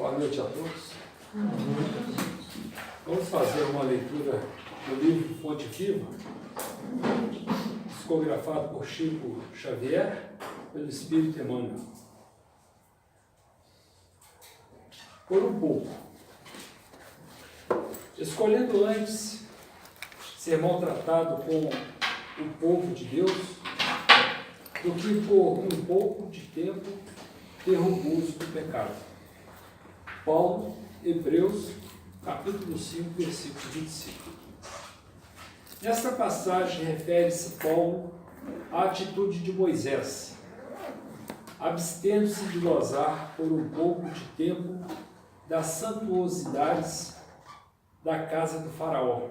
Boa noite a todos. Vamos fazer uma leitura do livro Fonte Viva, psicografado por Chico Xavier, pelo Espírito Emmanuel. Por um pouco. Escolhendo antes ser maltratado com o povo de Deus, do que por um pouco de tempo ter robusto do pecado. Paulo, Hebreus, capítulo 5, versículo 25. Nesta passagem refere-se Paulo à atitude de Moisés, abstendo-se de gozar por um pouco de tempo das suntuosidades da casa do faraó,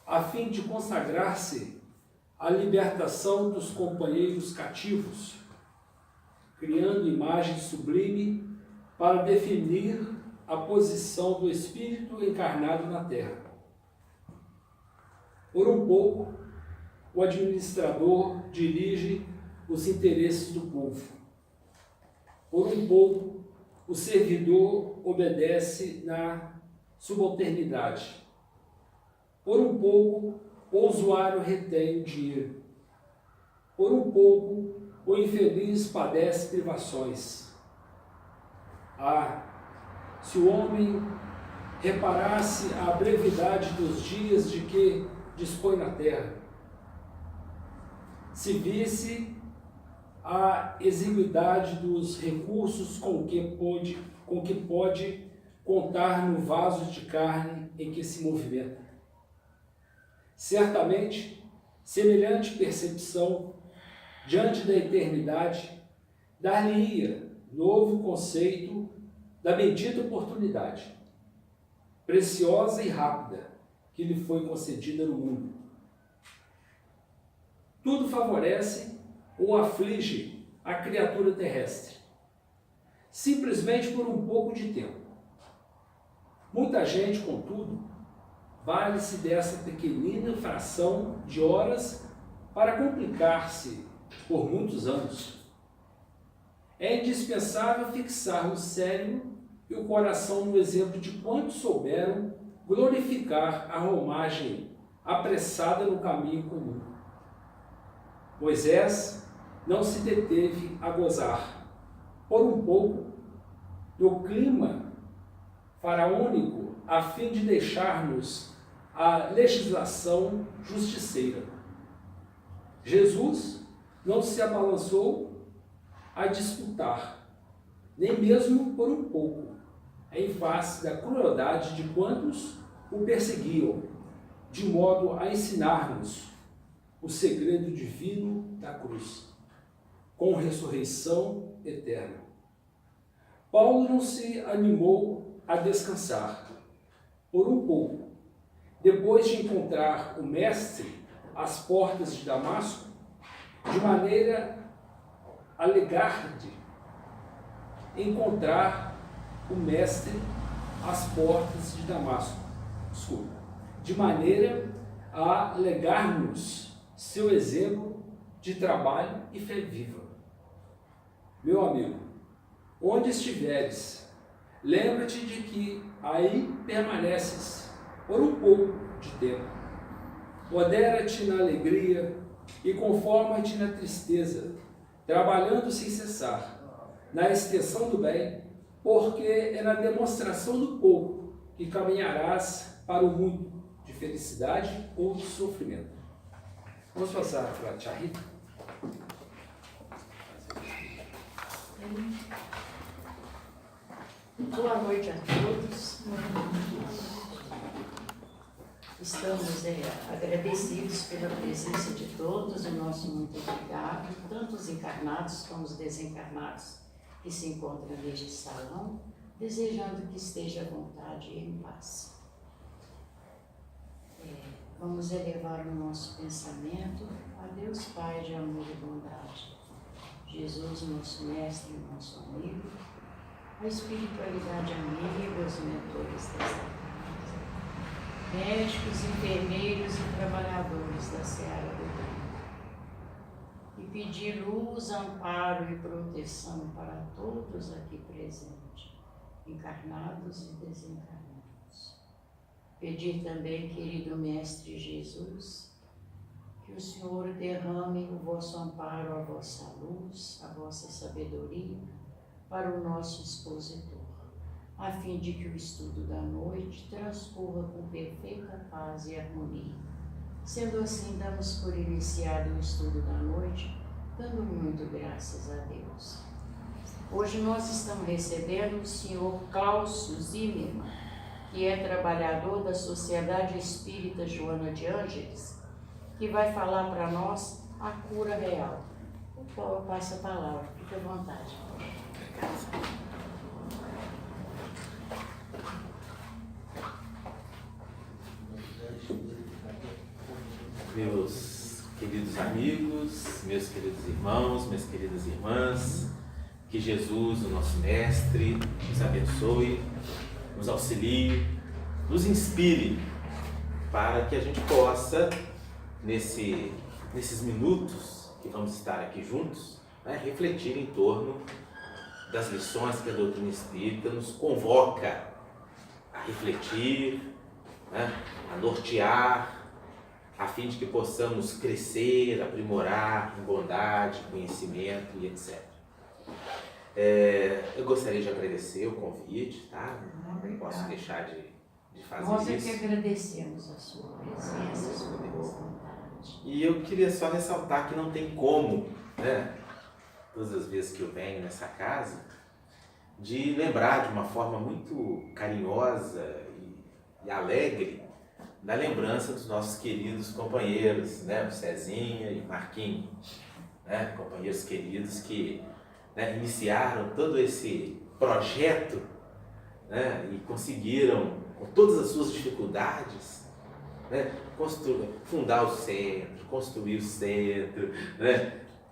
a fim de consagrar-se à libertação dos companheiros cativos, criando imagem sublime para definir a posição do Espírito encarnado na terra. Por um pouco, o administrador dirige os interesses do povo. Por um pouco, o servidor obedece na subalternidade. Por um pouco, o usuário retém o dinheiro. Por um pouco, o infeliz padece privações. Se o homem reparasse a brevidade dos dias de que dispõe na terra, se visse a exiguidade dos recursos com que pode contar no vaso de carne em que se movimenta. Certamente, semelhante percepção diante da eternidade dar-lhe-ia novo conceito da bendita oportunidade, preciosa e rápida, que lhe foi concedida no mundo. Tudo favorece ou aflige a criatura terrestre, simplesmente por um pouco de tempo. Muita gente, contudo, vale-se dessa pequenina fração de horas para complicar-se por muitos anos. É indispensável fixar o cérebro e o coração no exemplo de quantos souberam glorificar a romagem apressada no caminho comum. Moisés não se deteve a gozar, por um pouco, do clima faraônico, a fim de deixar-nos a legislação justiceira. Jesus não se abalançou a disputar, nem mesmo por um pouco, em face da crueldade de quantos o perseguiam, de modo a ensinar-nos o segredo divino da cruz, com ressurreição eterna. Paulo não se animou a descansar, por um pouco, depois de encontrar o Mestre às portas de Damasco, de maneira a legar-lhe encontrar o Mestre às portas de Damasco, de maneira a legar-nos seu exemplo de trabalho e fé viva. Meu amigo, onde estiveres, lembra-te de que aí permaneces por um pouco de tempo. Modera-te na alegria e conforma-te na tristeza, trabalhando sem cessar, na extensão do bem, porque é na demonstração do pouco que caminharás para o muito de felicidade ou de sofrimento. Vamos passar para a Tia Rita. Boa noite a todos. Estamos agradecidos pela presença de todos, o nosso muito obrigado, tanto os encarnados como os desencarnados que se encontram neste salão, desejando que esteja à vontade e em paz. Vamos elevar o nosso pensamento a Deus Pai de amor e bondade, Jesus, nosso mestre e nosso amigo, a espiritualidade amiga, os mentores desta casa, médicos, enfermeiros e trabalhadores da seara do bem, e pedir luz, amparo e proteção para todos aqui presentes, encarnados e desencarnados. Pedir também, querido Mestre Jesus, que o Senhor derrame o vosso amparo, a vossa luz, a vossa sabedoria para o nosso expositor, a fim de que o estudo da noite transcorra com perfeita paz e harmonia. Sendo assim, damos por iniciado o estudo da noite, dando muito graças a Deus. Hoje nós estamos recebendo o senhor Cláudio Zimmermann, que é trabalhador da Sociedade Espírita Joana de Ângeles, que vai falar para nós a cura real. Então eu passo a palavra, fique à vontade. Meus queridos amigos, meus queridos irmãos, minhas queridas irmãs, que Jesus, o nosso Mestre, nos abençoe, nos auxilie, nos inspire para que a gente possa, nesses minutos que vamos estar aqui juntos, refletir em torno das lições que a doutrina espírita nos convoca a refletir, a nortear, a fim de que possamos crescer, aprimorar em bondade, conhecimento e etc. Eu gostaria de agradecer o convite, tá? Não posso deixar de fazer Nós isso. Nós é que agradecemos a sua presença, a sua boa vontade. E eu queria só ressaltar que não tem como, todas as vezes que eu venho nessa casa, de lembrar de uma forma muito carinhosa e alegre da lembrança dos nossos queridos companheiros, o Cezinha e o Marquinhos, companheiros queridos que iniciaram todo esse projeto e conseguiram, com todas as suas dificuldades, fundar o centro, construir o centro,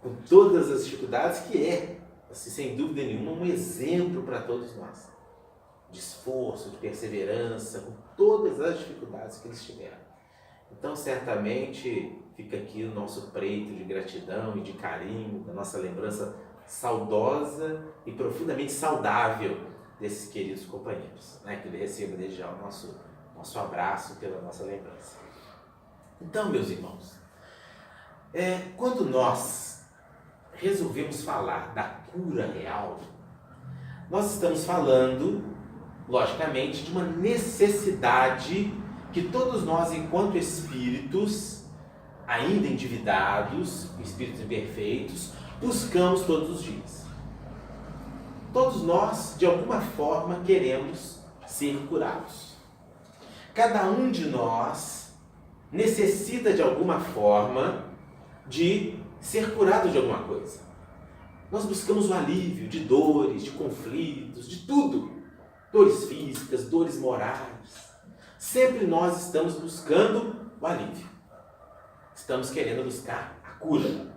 com todas as dificuldades, que é, assim, sem dúvida nenhuma, um exemplo para todos nós, de esforço, de perseverança, com todas as dificuldades que eles tiveram. Então, certamente, fica aqui o nosso preito de gratidão e de carinho, da nossa lembrança saudosa e profundamente saudável desses queridos companheiros, que ele receba desde já o nosso abraço pela nossa lembrança. Então, meus irmãos, quando nós resolvemos falar da cura real, nós estamos falando, logicamente, de uma necessidade que todos nós, enquanto espíritos, ainda endividados, espíritos imperfeitos, buscamos todos os dias. Todos nós, de alguma forma, queremos ser curados. Cada um de nós necessita, de alguma forma, de ser curado de alguma coisa. Nós buscamos o alívio de dores, de conflitos, de tudo. Dores físicas, dores morais. Sempre nós estamos buscando o alívio. Estamos querendo buscar a cura.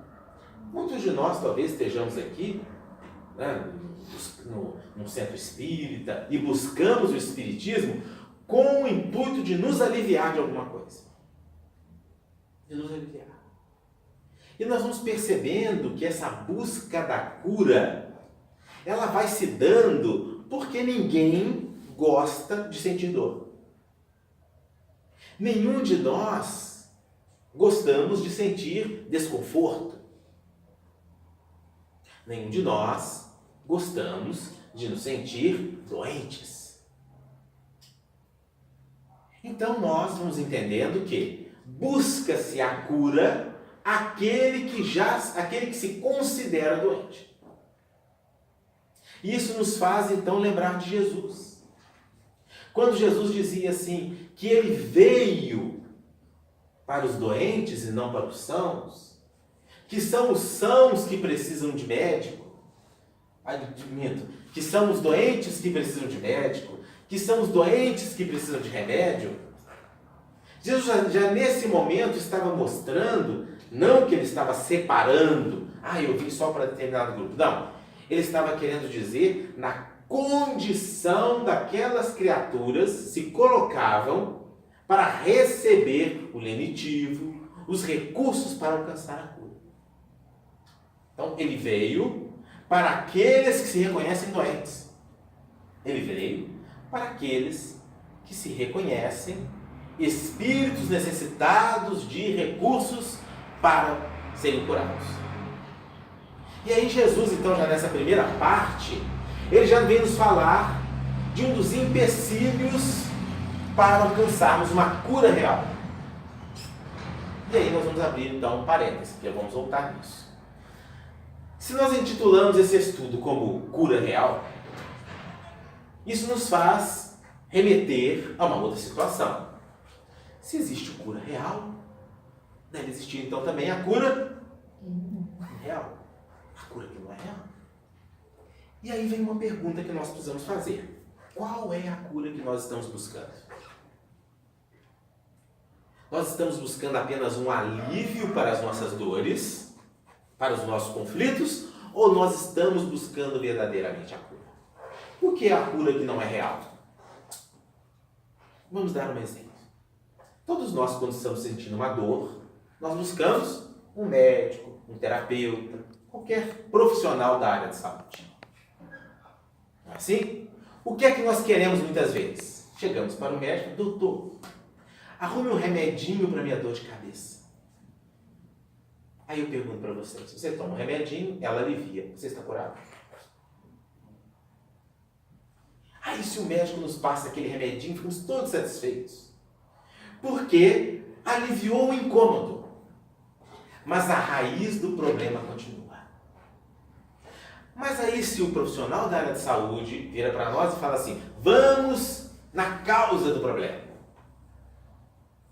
Muitos de nós talvez estejamos aqui num centro espírita e buscamos o espiritismo com o intuito de nos aliviar de alguma coisa. De nos aliviar. E nós vamos percebendo que essa busca da cura, ela vai se dando porque ninguém gosta de sentir dor. Nenhum de nós gostamos de sentir desconforto. Nenhum de nós gostamos de nos sentir doentes. Então nós vamos entendendo que busca-se a cura aquele que se considera doente. Isso nos faz então lembrar de Jesus. Quando Jesus dizia assim, que ele veio para os doentes e não para os sãos, que são os sãos que precisam de médico, que são os doentes que precisam de médico, que são os doentes que precisam de remédio. Jesus já nesse momento estava mostrando, não que ele estava separando, eu vim só para determinado grupo, não. Ele estava querendo dizer na condição daquelas criaturas se colocavam para receber o lenitivo, os recursos para alcançar a cura. Então, ele veio para aqueles que se reconhecem doentes. Ele veio para aqueles que se reconhecem espíritos necessitados de recursos para serem curados. E aí Jesus, então, já nessa primeira parte, ele já vem nos falar de um dos empecilhos para alcançarmos uma cura real. E aí nós vamos abrir, então, um parênteses, que vamos voltar nisso. Se nós intitulamos esse estudo como cura real, isso nos faz remeter a uma outra situação. Se existe cura real, deve existir então também a cura real. A cura que não é real. E aí vem uma pergunta que nós precisamos fazer. Qual é a cura que nós estamos buscando? Nós estamos buscando apenas um alívio para as nossas dores, para os nossos conflitos, ou nós estamos buscando verdadeiramente a cura? O que é a cura que não é real? Vamos dar um exemplo. Todos nós, quando estamos sentindo uma dor, nós buscamos um médico, um terapeuta, qualquer profissional da área de saúde. Não é assim? O que é que nós queremos muitas vezes? Chegamos para o médico, doutor, arrume um remedinho para minha dor de cabeça. Aí eu pergunto para você, se você toma um remedinho, ela alivia, você está curado? Aí se o médico nos passa aquele remedinho, ficamos todos satisfeitos. Porque aliviou o incômodo. Mas a raiz do problema continua. Mas aí se o profissional da área de saúde vira para nós e fala assim, vamos na causa do problema.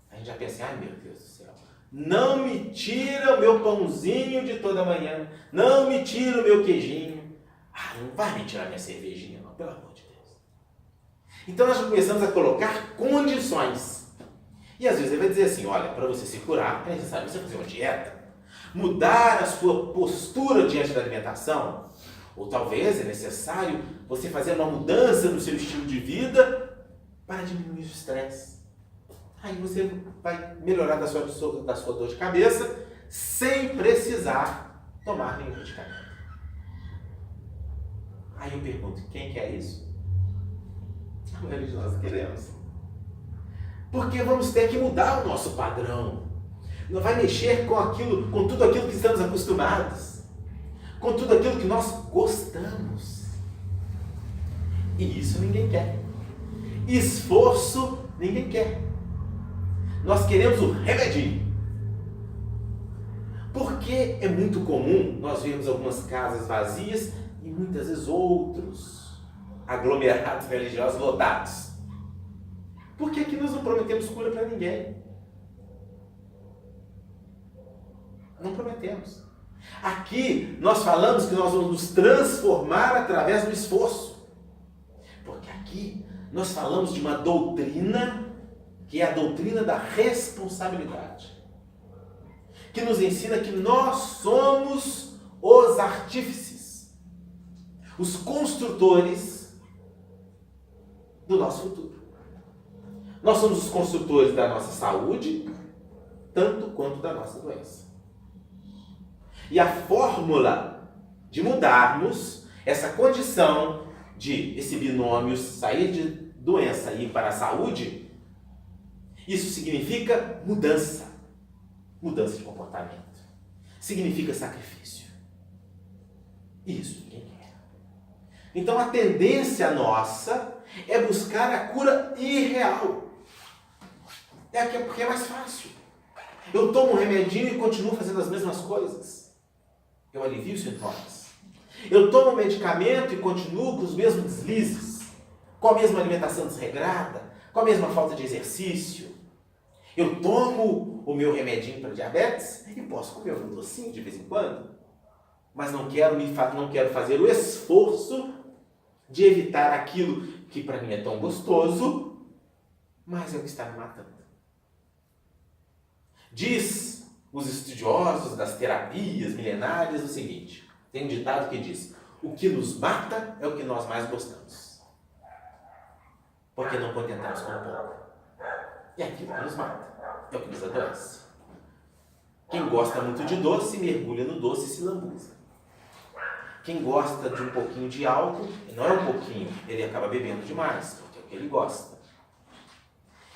A gente já pensa, ai meu Deus do céu, não me tira o meu pãozinho de toda manhã, não me tira o meu queijinho. Não vai me tirar minha cervejinha não, pelo amor de Deus. Então nós começamos a colocar condições. E às vezes ele vai dizer assim, olha, para você se curar é necessário você fazer uma dieta, mudar a sua postura diante da alimentação, ou talvez é necessário você fazer uma mudança no seu estilo de vida para diminuir o estresse. Aí você vai melhorar da sua dor de cabeça sem precisar tomar nenhum medicamento. Aí eu pergunto, quem quer isso? A maioria de nós queremos. Porque vamos ter que mudar o nosso padrão. Não vai mexer com tudo aquilo que estamos acostumados. Com tudo aquilo que nós gostamos. E isso ninguém quer. Esforço ninguém quer. Nós queremos o remedinho. Porque é muito comum nós vermos algumas casas vazias e muitas vezes outros aglomerados religiosos lotados. Por que aqui nós não prometemos cura para ninguém? Não prometemos. Aqui nós falamos que nós vamos nos transformar através do esforço. Porque aqui nós falamos de uma doutrina que é a doutrina da responsabilidade. Que nos ensina que nós somos os artífices, os construtores do nosso futuro. Nós somos os construtores da nossa saúde, tanto quanto da nossa doença. E a fórmula de mudarmos essa condição de esse binômio sair de doença e ir para a saúde, isso significa mudança. Mudança de comportamento. Significa sacrifício. E isso ninguém quer. Então a tendência nossa é buscar a cura irreal. Porque é mais fácil. Eu tomo um remedinho e continuo fazendo as mesmas coisas. Eu alivio os sintomas. Eu tomo um medicamento e continuo com os mesmos deslizes, com a mesma alimentação desregrada, com a mesma falta de exercício. Eu tomo o meu remedinho para diabetes e posso comer um docinho de vez em quando, mas não quero fazer o esforço de evitar aquilo que para mim é tão gostoso, mas é o que está me matando. Diz os estudiosos das terapias milenárias o seguinte, tem um ditado que diz, o que nos mata é o que nós mais gostamos. Porque não contentamos com o pouco. E aquilo que nos mata é o que nos adoece. Quem gosta muito de doce, mergulha no doce e se lambuza. Quem gosta de um pouquinho de álcool, não é um pouquinho, ele acaba bebendo demais, porque é o que ele gosta.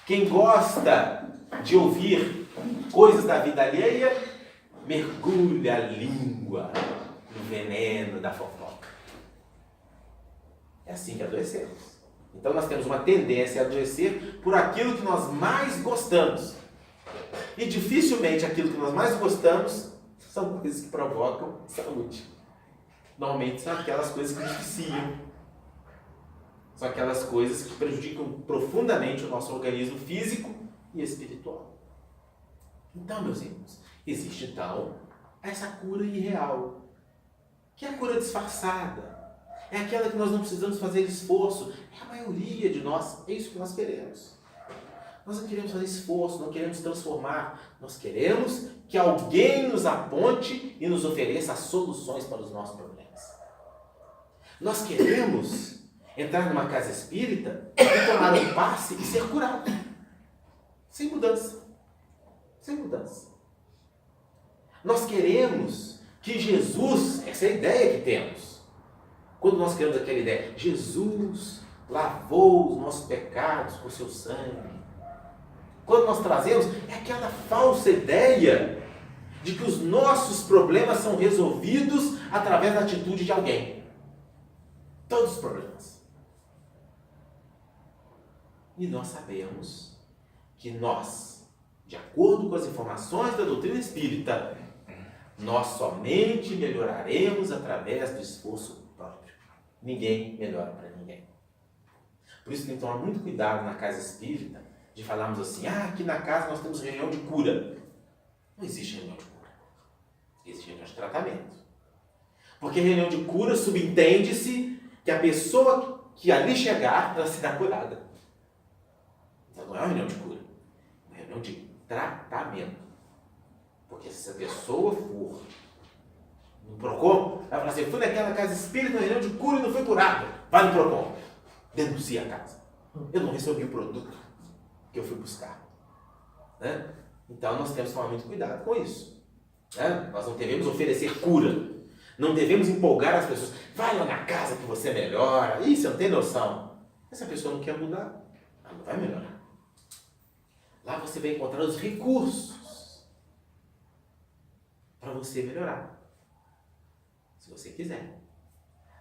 Quem gosta de ouvir coisas da vida alheia, mergulha a língua no veneno da fofoca. É assim que adoecemos. Então nós temos uma tendência a adoecer por aquilo que nós mais gostamos. E dificilmente aquilo que nós mais gostamos são coisas que provocam saúde. Normalmente são aquelas coisas que nos viciam. São aquelas coisas que prejudicam profundamente o nosso organismo físico e espiritual. Então, meus irmãos, existe então essa cura irreal, que é a cura disfarçada. É aquela que nós não precisamos fazer esforço. É a maioria de nós, é isso que nós queremos. Nós não queremos fazer esforço, não queremos transformar. Nós queremos que alguém nos aponte e nos ofereça as soluções para os nossos problemas. Nós queremos entrar numa casa espírita e tomar um passe e ser curado. Sem mudança. Sem mudança. Nós queremos que Jesus, essa é a ideia que temos. Quando nós queremos aquela ideia, Jesus lavou os nossos pecados com seu sangue. Quando nós trazemos, é aquela falsa ideia de que os nossos problemas são resolvidos através da atitude de alguém. Todos os problemas. E nós sabemos que nós, de acordo com as informações da doutrina espírita, nós somente melhoraremos através do esforço próprio. Ninguém melhora para ninguém. Por isso tem que tomar muito cuidado na casa espírita de falarmos assim, aqui na casa nós temos reunião de cura. Não existe reunião de cura. Existe reunião de tratamento. Porque reunião de cura subentende-se que a pessoa que ali chegar, ela se dá curada. Então não é uma reunião de cura. É uma reunião de tratamento. Porque se a pessoa for no PROCON, ela fala assim, eu fui naquela casa espírita, na reunião de cura e não fui curado. Vai no PROCON. Denuncia a casa. Eu não recebi o produto que eu fui buscar. Né? Então nós temos que tomar muito cuidado com isso. Né? Nós não devemos oferecer cura. Não devemos empolgar as pessoas. Vai lá na casa que você melhora. Ih, você não tem noção. Essa pessoa não quer mudar. Ela não vai melhorar. Lá você vai encontrar os recursos para você melhorar. Se você quiser.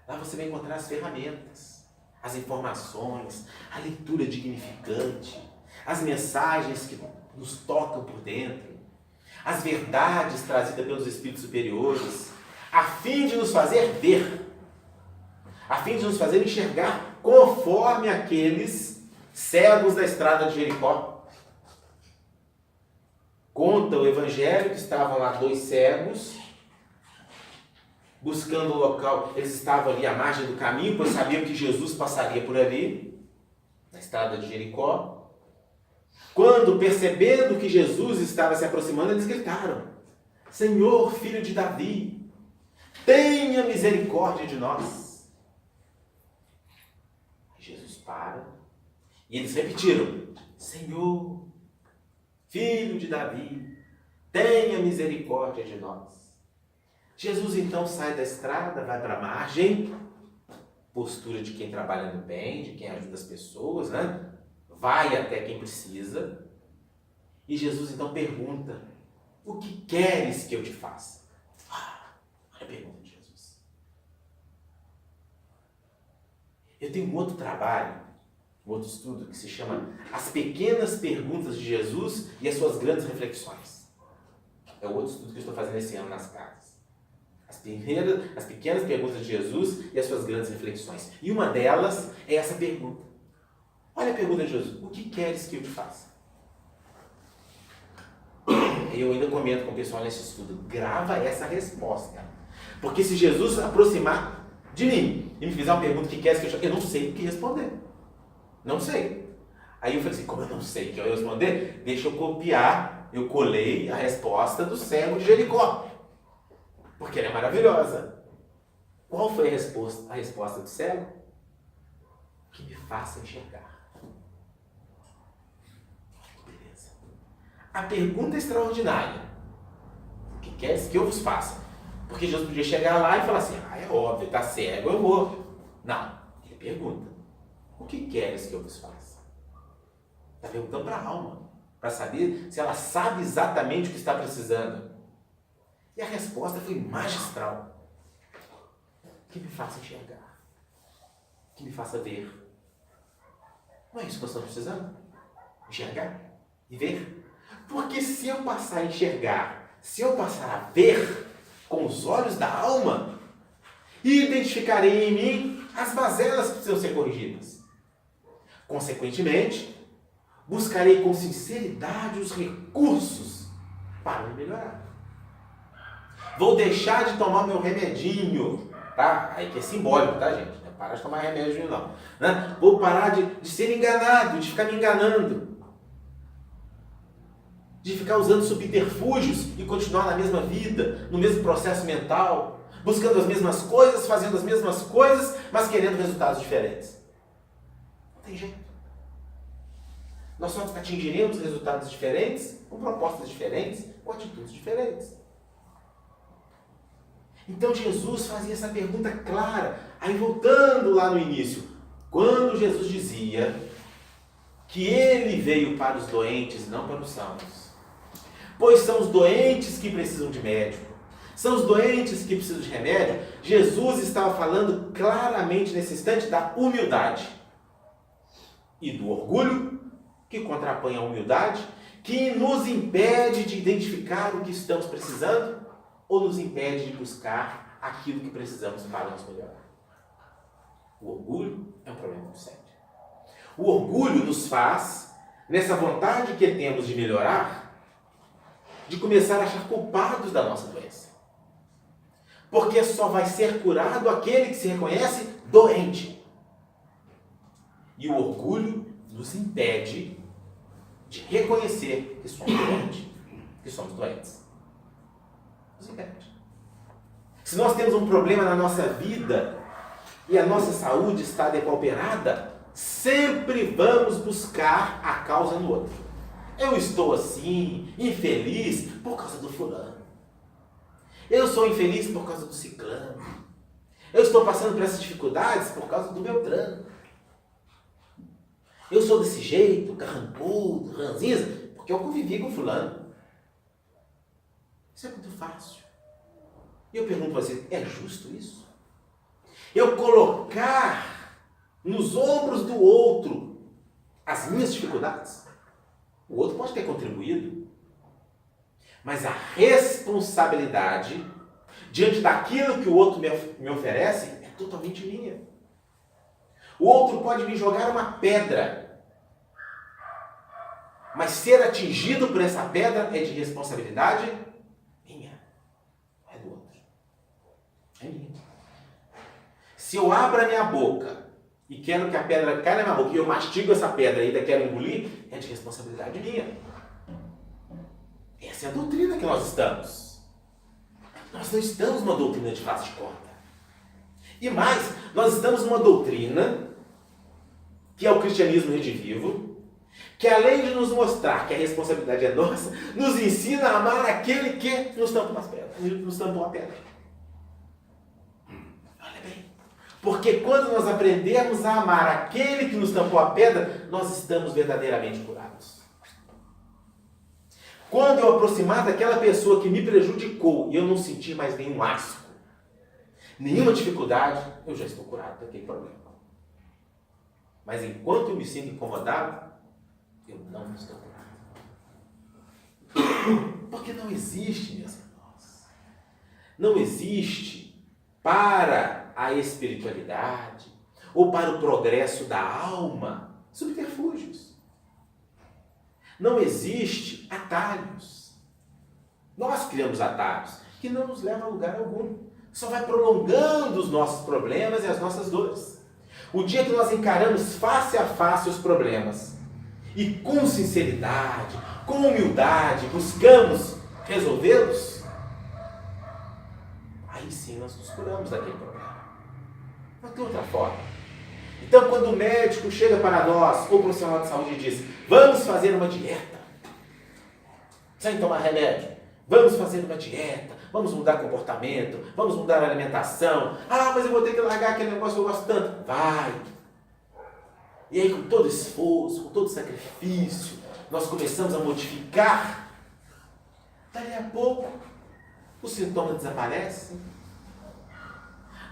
Lá você vai encontrar as ferramentas, as informações, a leitura dignificante, as mensagens que nos tocam por dentro, as verdades trazidas pelos espíritos superiores, a fim de nos fazer ver, a fim de nos fazer enxergar conforme aqueles cegos da estrada de Jericó. Conta o Evangelho que estavam lá dois cegos, buscando o local. Eles estavam ali à margem do caminho, pois sabiam que Jesus passaria por ali, na estrada de Jericó. Quando, percebendo que Jesus estava se aproximando, eles gritaram, Senhor, filho de Davi, tenha misericórdia de nós. Jesus para e eles repetiram, Senhor, filho de Davi, tenha misericórdia de nós. Jesus então sai da estrada, vai para a margem, postura de quem trabalha no bem, de quem ajuda as pessoas, né? Vai até quem precisa. E Jesus então pergunta, o que queres que eu te faça? Olha a pergunta de Jesus. Eu tenho um outro trabalho, um outro estudo que se chama As Pequenas Perguntas de Jesus e as Suas Grandes Reflexões. É o outro estudo que eu estou fazendo esse ano nas casas. As pequenas perguntas de Jesus e as suas grandes reflexões. E uma delas é essa pergunta. Olha a pergunta de Jesus. O que queres que eu te faça? Eu ainda comento com o pessoal nesse estudo. Grava essa resposta. Porque se Jesus se aproximar de mim e me fizer uma pergunta, o que queres que eu te faça? Eu não sei o que responder. Não sei. Aí eu falei assim, como eu não sei o que eu ia responder, deixa eu copiar. Eu colei a resposta do cego de Jericó. Porque ela é maravilhosa. Qual foi a resposta do cego? Que me faça enxergar. Beleza. A pergunta extraordinária. O que queres que eu vos faça? Porque Jesus podia chegar lá e falar assim, é óbvio, tá cego, eu vou. Não, ele pergunta, o que queres que eu vos faça? Está perguntando para a alma, para saber se ela sabe exatamente o que está precisando. E a resposta foi magistral. Que me faça enxergar, que me faça ver. Não é isso que nós estamos precisando? Enxergar e ver. Porque se eu passar a enxergar, se eu passar a ver com os olhos da alma, identificarei em mim as mazelas que precisam ser corrigidas. Consequentemente, buscarei com sinceridade os recursos para me melhorar. Vou deixar de tomar meu remedinho, tá? Aí que é simbólico, tá, gente? Não é parar de tomar remédio, não. Né? Vou parar de ser enganado, de ficar me enganando. De ficar usando subterfúgios e continuar na mesma vida, no mesmo processo mental, buscando as mesmas coisas, fazendo as mesmas coisas, mas querendo resultados diferentes. Não tem jeito. Nós só atingiremos resultados diferentes, com propostas diferentes, com atitudes diferentes. Então Jesus fazia essa pergunta clara. Aí voltando lá no início, quando Jesus dizia que ele veio para os doentes e não para os sãos, pois são os doentes que precisam de médico, são os doentes que precisam de remédio, Jesus estava falando claramente nesse instante da humildade e do orgulho que contrapõe a humildade, que nos impede de identificar o que estamos precisando ou nos impede de buscar aquilo que precisamos para nos melhorar. O orgulho é um problema muito sério. O orgulho nos faz, nessa vontade que temos de melhorar, de começar a achar culpados da nossa doença. Porque só vai ser curado aquele que se reconhece doente. E o orgulho nos impede de reconhecer que somos doentes. Que somos doentes. Nos impede. Se nós temos um problema na nossa vida e a nossa saúde está depauperada, sempre vamos buscar a causa no outro. Eu estou assim, infeliz, por causa do fulano. Eu sou infeliz por causa do ciclano. Eu estou passando por essas dificuldades por causa do Beltrano. Eu sou desse jeito, carrancudo, ranzinza, porque eu convivi com fulano. Isso é muito fácil. E eu pergunto para você, é justo isso? Eu colocar nos ombros do outro as minhas dificuldades? O outro pode ter contribuído, mas a responsabilidade diante daquilo que o outro me oferece é totalmente minha. O outro pode me jogar uma pedra, mas ser atingido por essa pedra é de responsabilidade minha, não é do outro, é minha. Se eu abro a minha boca e quero que a pedra caia na minha boca e eu mastigo essa pedra e ainda quero engolir, é de responsabilidade minha. Essa é a doutrina que nós estamos. Nós não estamos numa doutrina de face de conta. E mais, nós estamos numa doutrina que é o cristianismo redivivo, que além de nos mostrar que a responsabilidade é nossa, nos ensina a amar aquele que nos tampou a pedra. Olha bem. Porque quando nós aprendemos a amar aquele que nos tampou a pedra, nós estamos verdadeiramente curados. Quando eu aproximar daquela pessoa que me prejudicou e eu não sentir mais nenhum asco, nenhuma dificuldade, eu já estou curado daquele problema. Mas enquanto eu me sinto incomodado, eu não estou curado. Porque não existe, meus irmãos, não existe para a espiritualidade ou para o progresso da alma subterfúgios. Não existe atalhos. Nós criamos atalhos que não nos levam a lugar algum. Só vai prolongando os nossos problemas e as nossas dores. O dia que nós encaramos face a face os problemas e com sinceridade, com humildade, buscamos resolvê-los, aí sim nós nos curamos daquele problema. Não tem outra forma. Então, quando o médico chega para nós, ou o profissional de saúde, e diz: vamos fazer uma dieta, sem tomar remédio, Vamos fazer uma dieta, vamos mudar comportamento, vamos mudar a alimentação. Ah, mas eu vou ter que largar aquele negócio que eu gosto tanto. Vai! E aí, com todo esforço, com todo sacrifício, nós começamos a modificar. Dali a pouco, os sintomas desaparecem.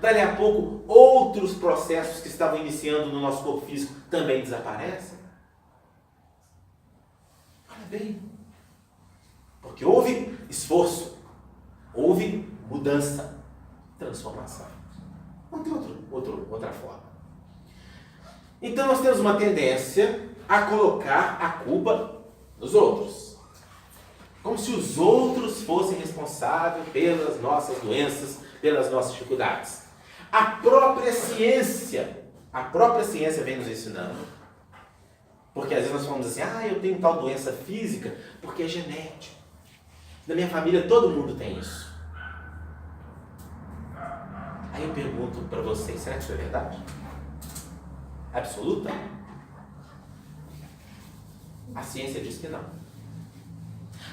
Dali a pouco, outros processos que estavam iniciando no nosso corpo físico também desaparecem. Olha bem, porque houve esforço, houve mudança, transformação. Não tem outra forma. Então nós temos uma tendência a colocar a culpa nos outros. Como se os outros fossem responsáveis pelas nossas doenças, pelas nossas dificuldades. A própria ciência vem nos ensinando. Porque às vezes nós falamos assim, eu tenho tal doença física porque é genético. Na minha família todo mundo tem isso. Aí eu pergunto para vocês, será que isso é verdade? Absoluta? A ciência diz que não.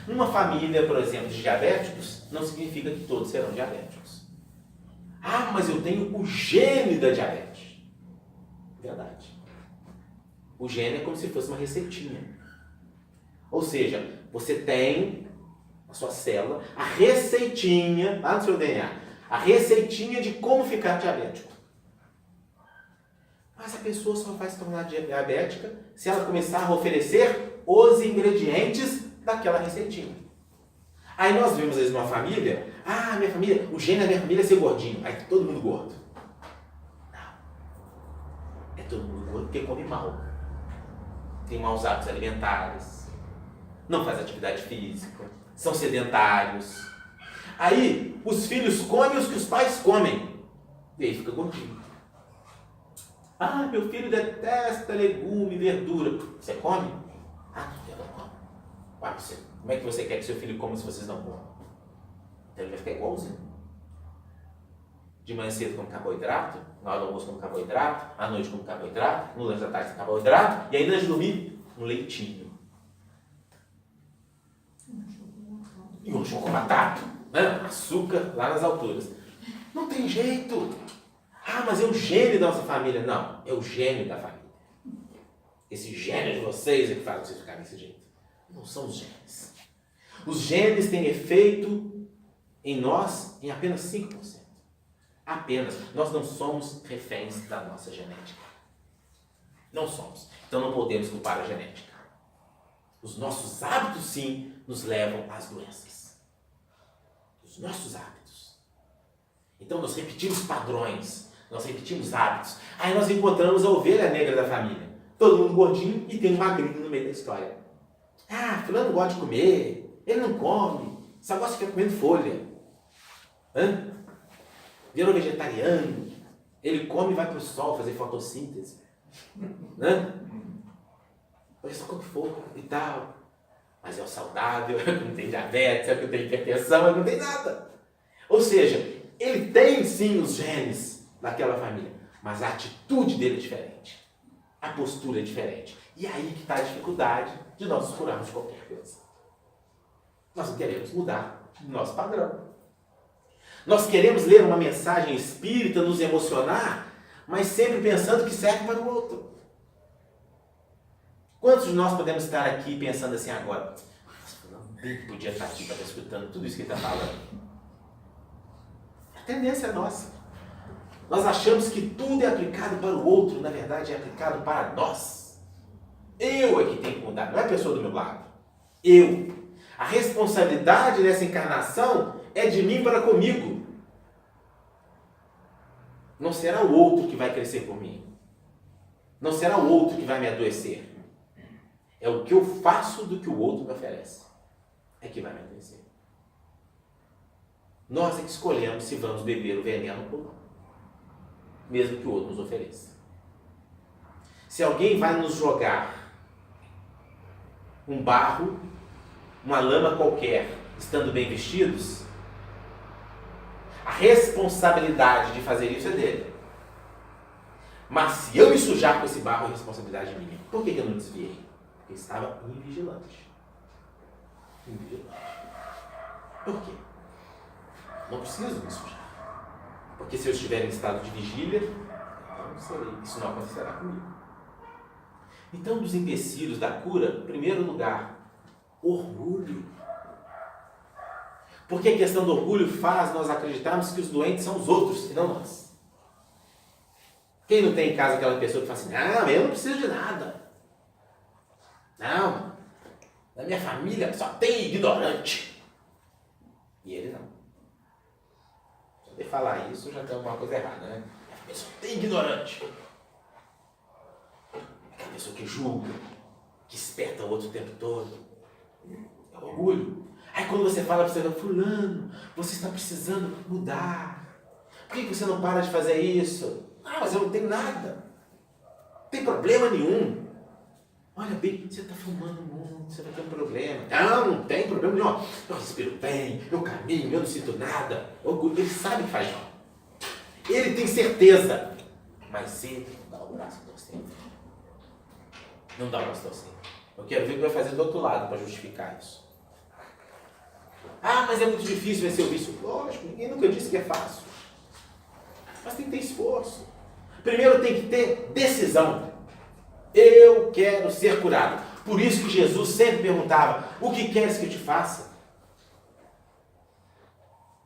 Numa família, por exemplo, de diabéticos, não significa que todos serão diabéticos. Mas eu tenho o gene da diabetes. Verdade. O gene é como se fosse uma receitinha. Ou seja, você tem na sua célula a receitinha, lá no seu DNA, a receitinha de como ficar diabético. Mas a pessoa só vai se tornar diabética se ela começar a oferecer os ingredientes daquela receitinha. Aí nós vimos às vezes numa família, minha família, o gene da minha família é ser gordinho. Aí todo mundo gordo. Não. É todo mundo gordo porque come mal. Tem maus hábitos alimentares. Não faz atividade física. São sedentários. Aí os filhos comem os que os pais comem. E aí fica gordinho. Meu filho detesta legume, verdura. Você come? Eu não como. Como é que você quer que seu filho coma se vocês não comem? Então ele vai ficar igualzinho. De manhã cedo come carboidrato, na hora do almoço come carboidrato, à noite come carboidrato, no lanche da tarde come carboidrato, e aí antes de dormir, um leitinho. E um chocolate, né? Açúcar lá nas alturas. Não tem jeito. Mas é o gene da nossa família. Não, é o gene da família. Esse gene de vocês é que faz vocês ficarem desse jeito. Não são os genes. Os genes têm efeito em nós em apenas 5%. Apenas. Nós não somos reféns da nossa genética. Não somos. Então não podemos culpar a genética. Os nossos hábitos, sim, nos levam às doenças. Os nossos hábitos. Então nós repetimos padrões. Nós repetimos hábitos. Aí nós encontramos a ovelha negra da família. Todo mundo gordinho e tem um magrinho no meio da história. Fulano gosta de comer. Ele não come. Só gosta de ficar comendo folha. Virou vegetariano. Ele come e vai para o sol fazer fotossíntese. Olha só como for e tal. Mas é o saudável, é o que não tem diabetes, é o que não tem hipertensão, é o que não tem nada. Ou seja, ele tem sim os genes daquela família, mas a atitude dele é diferente. A postura é diferente. E aí que está a dificuldade de nós nos curarmos de qualquer coisa. Nós não queremos mudar o nosso padrão. Nós queremos ler uma mensagem espírita, nos emocionar, mas sempre pensando que serve para o outro. Quantos de nós podemos estar aqui pensando assim agora? Nossa, bem podia estar aqui para estar escutando tudo isso que ele está falando. A tendência é nossa. Nós achamos que tudo é aplicado para o outro, na verdade é aplicado para nós. Eu é que tenho que mudar, não é a pessoa do meu lado. Eu. A responsabilidade nessa encarnação é de mim para comigo. Não será o outro que vai crescer por mim. Não será o outro que vai me adoecer. É o que eu faço do que o outro me oferece. É que vai me adoecer. Nós é que escolhemos se vamos beber o veneno ou não. Mesmo que o outro nos ofereça. Se alguém vai nos jogar um barro, uma lama qualquer, estando bem vestidos, a responsabilidade de fazer isso é dele. Mas se eu me sujar com esse barro, a responsabilidade é minha. Por que eu não desviei? Porque estava invigilante. Por quê? Não preciso me sujar. Porque se eu estiver em estado de vigília, eu não serei. Isso não acontecerá comigo. Então, dos empecilhos da cura, em primeiro lugar, orgulho. Porque a questão do orgulho faz nós acreditarmos que os doentes são os outros e não nós. Quem não tem em casa aquela pessoa que fala assim, não, eu não preciso de nada. Não, na minha família só tem ignorante. E ele não. Só de falar isso já tem alguma coisa errada, né? Minha família só tem ignorante. Aquela pessoa que julga, que esperta o outro o tempo todo. É o orgulho. Aí quando você fala para você, fulano, você está precisando mudar. Por que você não para de fazer isso? Ah, mas eu não tenho nada. Não tem problema nenhum. Olha bem, você está fumando muito, você vai ter um problema. Não tem problema nenhum. Eu respiro bem, eu caminho, eu não sinto nada. Orgulho, ele sabe que faz mal. Ele tem certeza. Mas ele não dá o braço a torcer. Não dá o braço a torcer. Eu quero ver o que vai fazer do outro lado para justificar isso. Ah, mas é muito difícil vencer o vício. Lógico, ninguém nunca disse que é fácil. Mas tem que ter esforço. Primeiro tem que ter decisão. Eu quero ser curado. Por isso que Jesus sempre perguntava, o que queres que eu te faça?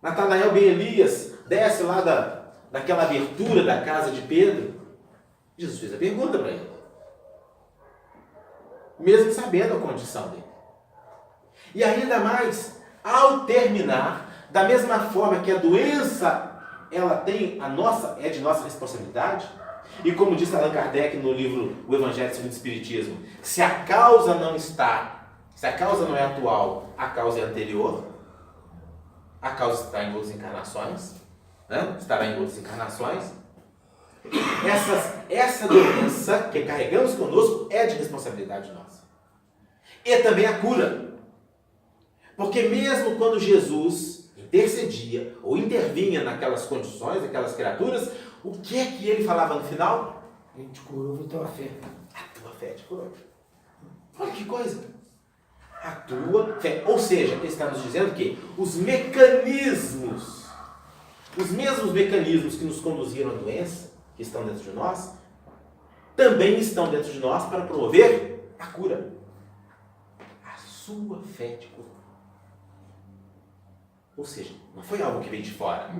Natanael ben Elias desce lá daquela abertura da casa de Pedro. Jesus fez a pergunta para ele. Mesmo sabendo a condição dele. E ainda mais, ao terminar, da mesma forma que a doença ela tem é de nossa responsabilidade, e como diz Allan Kardec no livro O Evangelho segundo o Espiritismo, se a causa não é atual, a causa é anterior, a causa está em outras encarnações, né? Estará em outras encarnações. Essa doença que carregamos conosco é de responsabilidade nossa. E também a cura. Porque mesmo quando Jesus intercedia ou intervinha naquelas condições, aquelas criaturas, o que é que ele falava no final? Ele te curou a tua fé. A tua fé te curou. Olha que coisa. A tua fé. Ou seja, ele está nos dizendo que os mecanismos, os mesmos mecanismos que nos conduziram à doença, que estão dentro de nós, também estão dentro de nós para promover a cura. A sua fé te curou. Ou seja, não foi algo que veio de fora.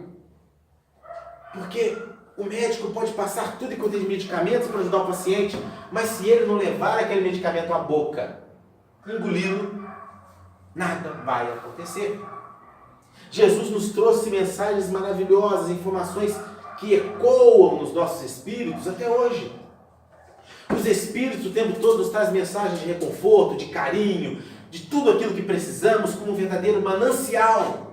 Porque o médico pode passar tudo enquanto de medicamentos para ajudar o paciente, mas se ele não levar aquele medicamento à boca, engoli-lo, nada vai acontecer. Jesus nos trouxe mensagens maravilhosas, informações que ecoam nos nossos espíritos até hoje. Os espíritos o tempo todo nos trazem mensagens de reconforto, de carinho, de tudo aquilo que precisamos como um verdadeiro manancial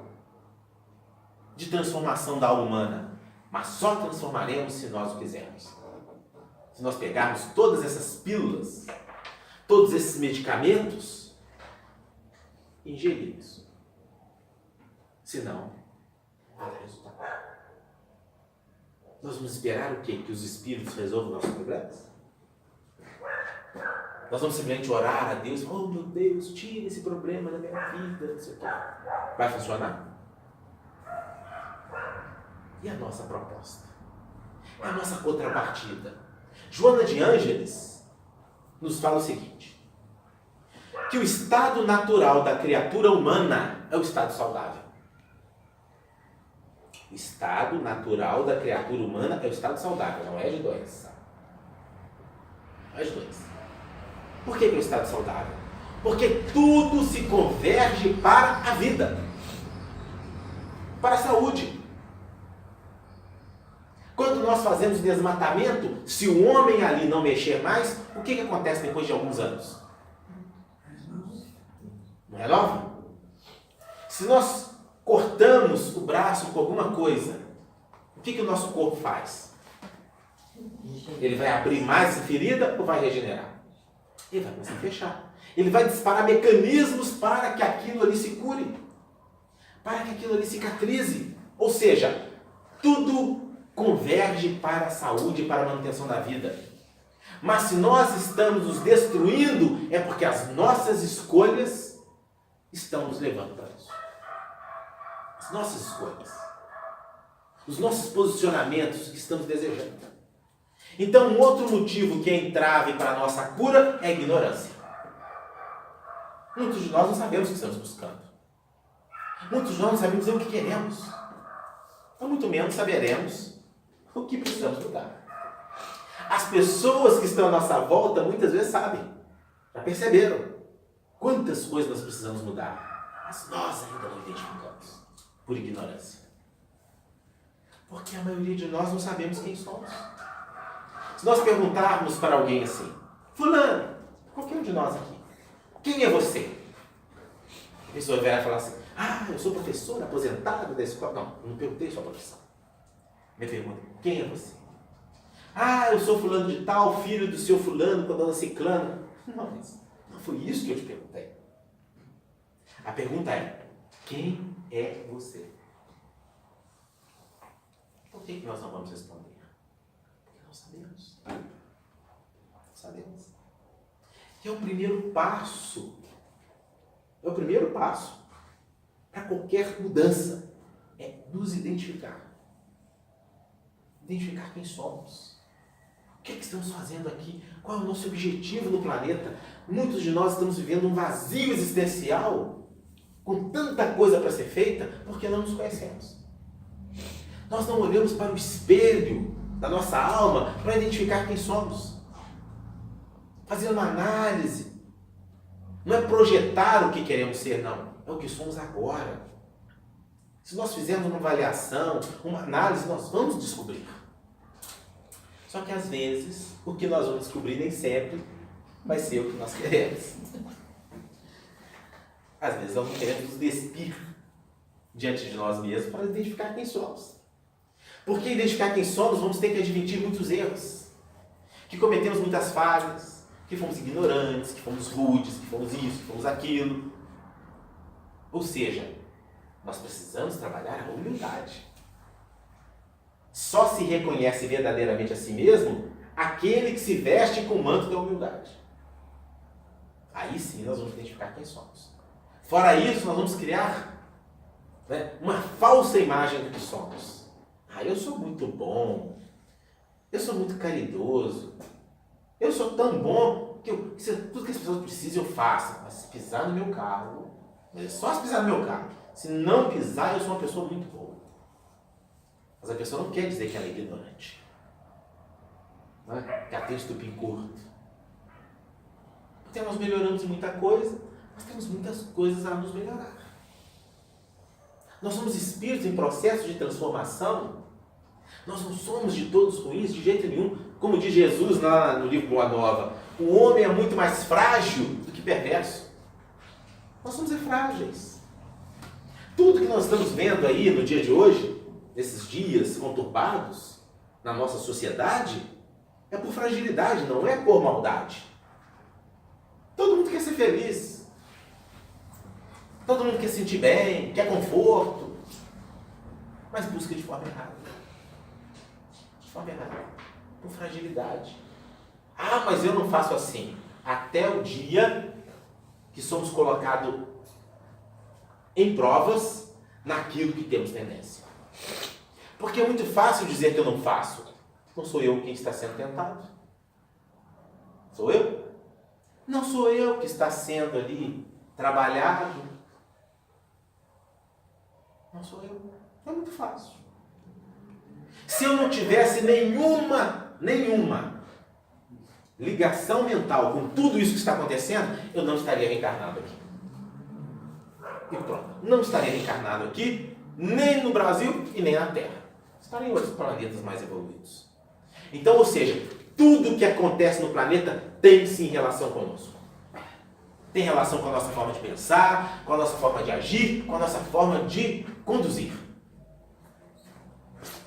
de transformação da alma humana. Mas só transformaremos se nós o quisermos. Se nós pegarmos todas essas pílulas, todos esses medicamentos, e ingerirmos. Senão, não vai dar resultado. Nós vamos esperar o quê? Que os espíritos resolvam nossos problemas? Nós vamos simplesmente orar a Deus, oh meu Deus, tira esse problema da minha vida, não sei o quê. Vai funcionar? E a nossa proposta? É a nossa contrapartida. Joana de Ângeles nos fala o seguinte, que o estado natural da criatura humana é o estado saudável. O estado natural da criatura humana é o estado saudável, não é de doença. Não é de doença. Por que é o estado saudável? Porque tudo se converge para a vida, para a saúde. Quando nós fazemos desmatamento, se o homem ali não mexer mais, o que acontece depois de alguns anos? Não renova? Se nós cortamos o braço com alguma coisa, o que o nosso corpo faz? Ele vai abrir mais essa ferida ou vai regenerar? Ele vai começar a fechar. Ele vai disparar mecanismos para que aquilo ali se cure, para que aquilo ali cicatrize. Ou seja, tudo converge para a saúde e para a manutenção da vida. Mas se nós estamos nos destruindo, é porque as nossas escolhas estão nos levando para isso. as nossas escolhas, os nossos posicionamentos que estamos desejando. Então, um outro motivo que é entrave para a nossa cura é a ignorância. Muitos de nós não sabemos o que estamos buscando. Muitos de nós não sabemos dizer o que queremos. Então, muito menos saberemos o que precisamos mudar. As pessoas que estão à nossa volta muitas vezes sabem, já perceberam quantas coisas nós precisamos mudar, mas nós ainda não identificamos, por ignorância. Porque a maioria de nós não sabemos quem somos. Se nós perguntarmos para alguém assim, fulano, qualquer um de nós aqui, quem é você? A pessoa vai falar assim, eu sou professor aposentado da escola. Não, não perguntei sua profissão. Me pergunta, quem é você? Eu sou fulano de tal, filho do seu fulano, com a dona ciclana. Não foi isso que eu te perguntei. A pergunta é, quem é você? Por que nós não vamos responder? Porque não sabemos. Não sabemos. E é o primeiro passo. É o primeiro passo para qualquer mudança. É nos identificar. Identificar quem somos. O que estamos fazendo aqui? Qual é o nosso objetivo no planeta? Muitos de nós estamos vivendo um vazio existencial, com tanta coisa para ser feita, porque não nos conhecemos. Nós não olhamos para o espelho da nossa alma para identificar quem somos. Fazer uma análise. Não é projetar o que queremos ser, não. É o que somos agora. Se nós fizermos uma avaliação, uma análise, nós vamos descobrir. Só que às vezes, o que nós vamos descobrir nem sempre vai ser o que nós queremos. Às vezes nós não queremos nos despir diante de nós mesmos para identificar quem somos. Porque identificar quem somos, vamos ter que admitir muitos erros. Que cometemos muitas falhas, que fomos ignorantes, que fomos rudes, que fomos isso, que fomos aquilo. Ou seja, nós precisamos trabalhar a humildade. Só se reconhece verdadeiramente a si mesmo aquele que se veste com o manto da humildade. Aí sim nós vamos identificar quem somos. Fora isso, nós vamos criar uma falsa imagem do que somos. Eu sou muito bom, eu sou muito caridoso, eu sou tão bom que tudo que as pessoas precisam eu faço. Mas se pisar no meu carro, só se pisar no meu carro, se não pisar, eu sou uma pessoa muito boa. Mas a pessoa não quer dizer que ela é ignorante. Que ela tem estupim curto. Porque nós melhoramos muita coisa, mas temos muitas coisas a nos melhorar. Nós somos espíritos em processo de transformação. Nós não somos de todos ruins, de jeito nenhum. Como diz Jesus lá no livro Boa Nova, o homem é muito mais frágil do que perverso. Nós somos frágeis. Tudo que nós estamos vendo aí no dia de hoje, nesses dias conturbados na nossa sociedade, é por fragilidade, não é por maldade. Todo mundo quer ser feliz. Todo mundo quer se sentir bem, quer conforto, mas busca de forma errada. De forma errada. Por fragilidade. Mas eu não faço assim. Até o dia que somos colocados em provas naquilo que temos tendência. Porque é muito fácil dizer que eu não faço. Não sou eu quem está sendo tentado. Sou eu? Não sou eu que está sendo ali trabalhado. Não sou eu. É muito fácil. Se eu não tivesse nenhuma ligação mental com tudo isso que está acontecendo, eu não estaria reencarnado aqui. E pronto. Não estaria reencarnado aqui, nem no Brasil e nem na Terra. Estaria em outros planetas mais evoluídos. Então, ou seja, tudo que acontece no planeta tem sim relação conosco. Tem relação com a nossa forma de pensar, com a nossa forma de agir, com a nossa forma de conduzir.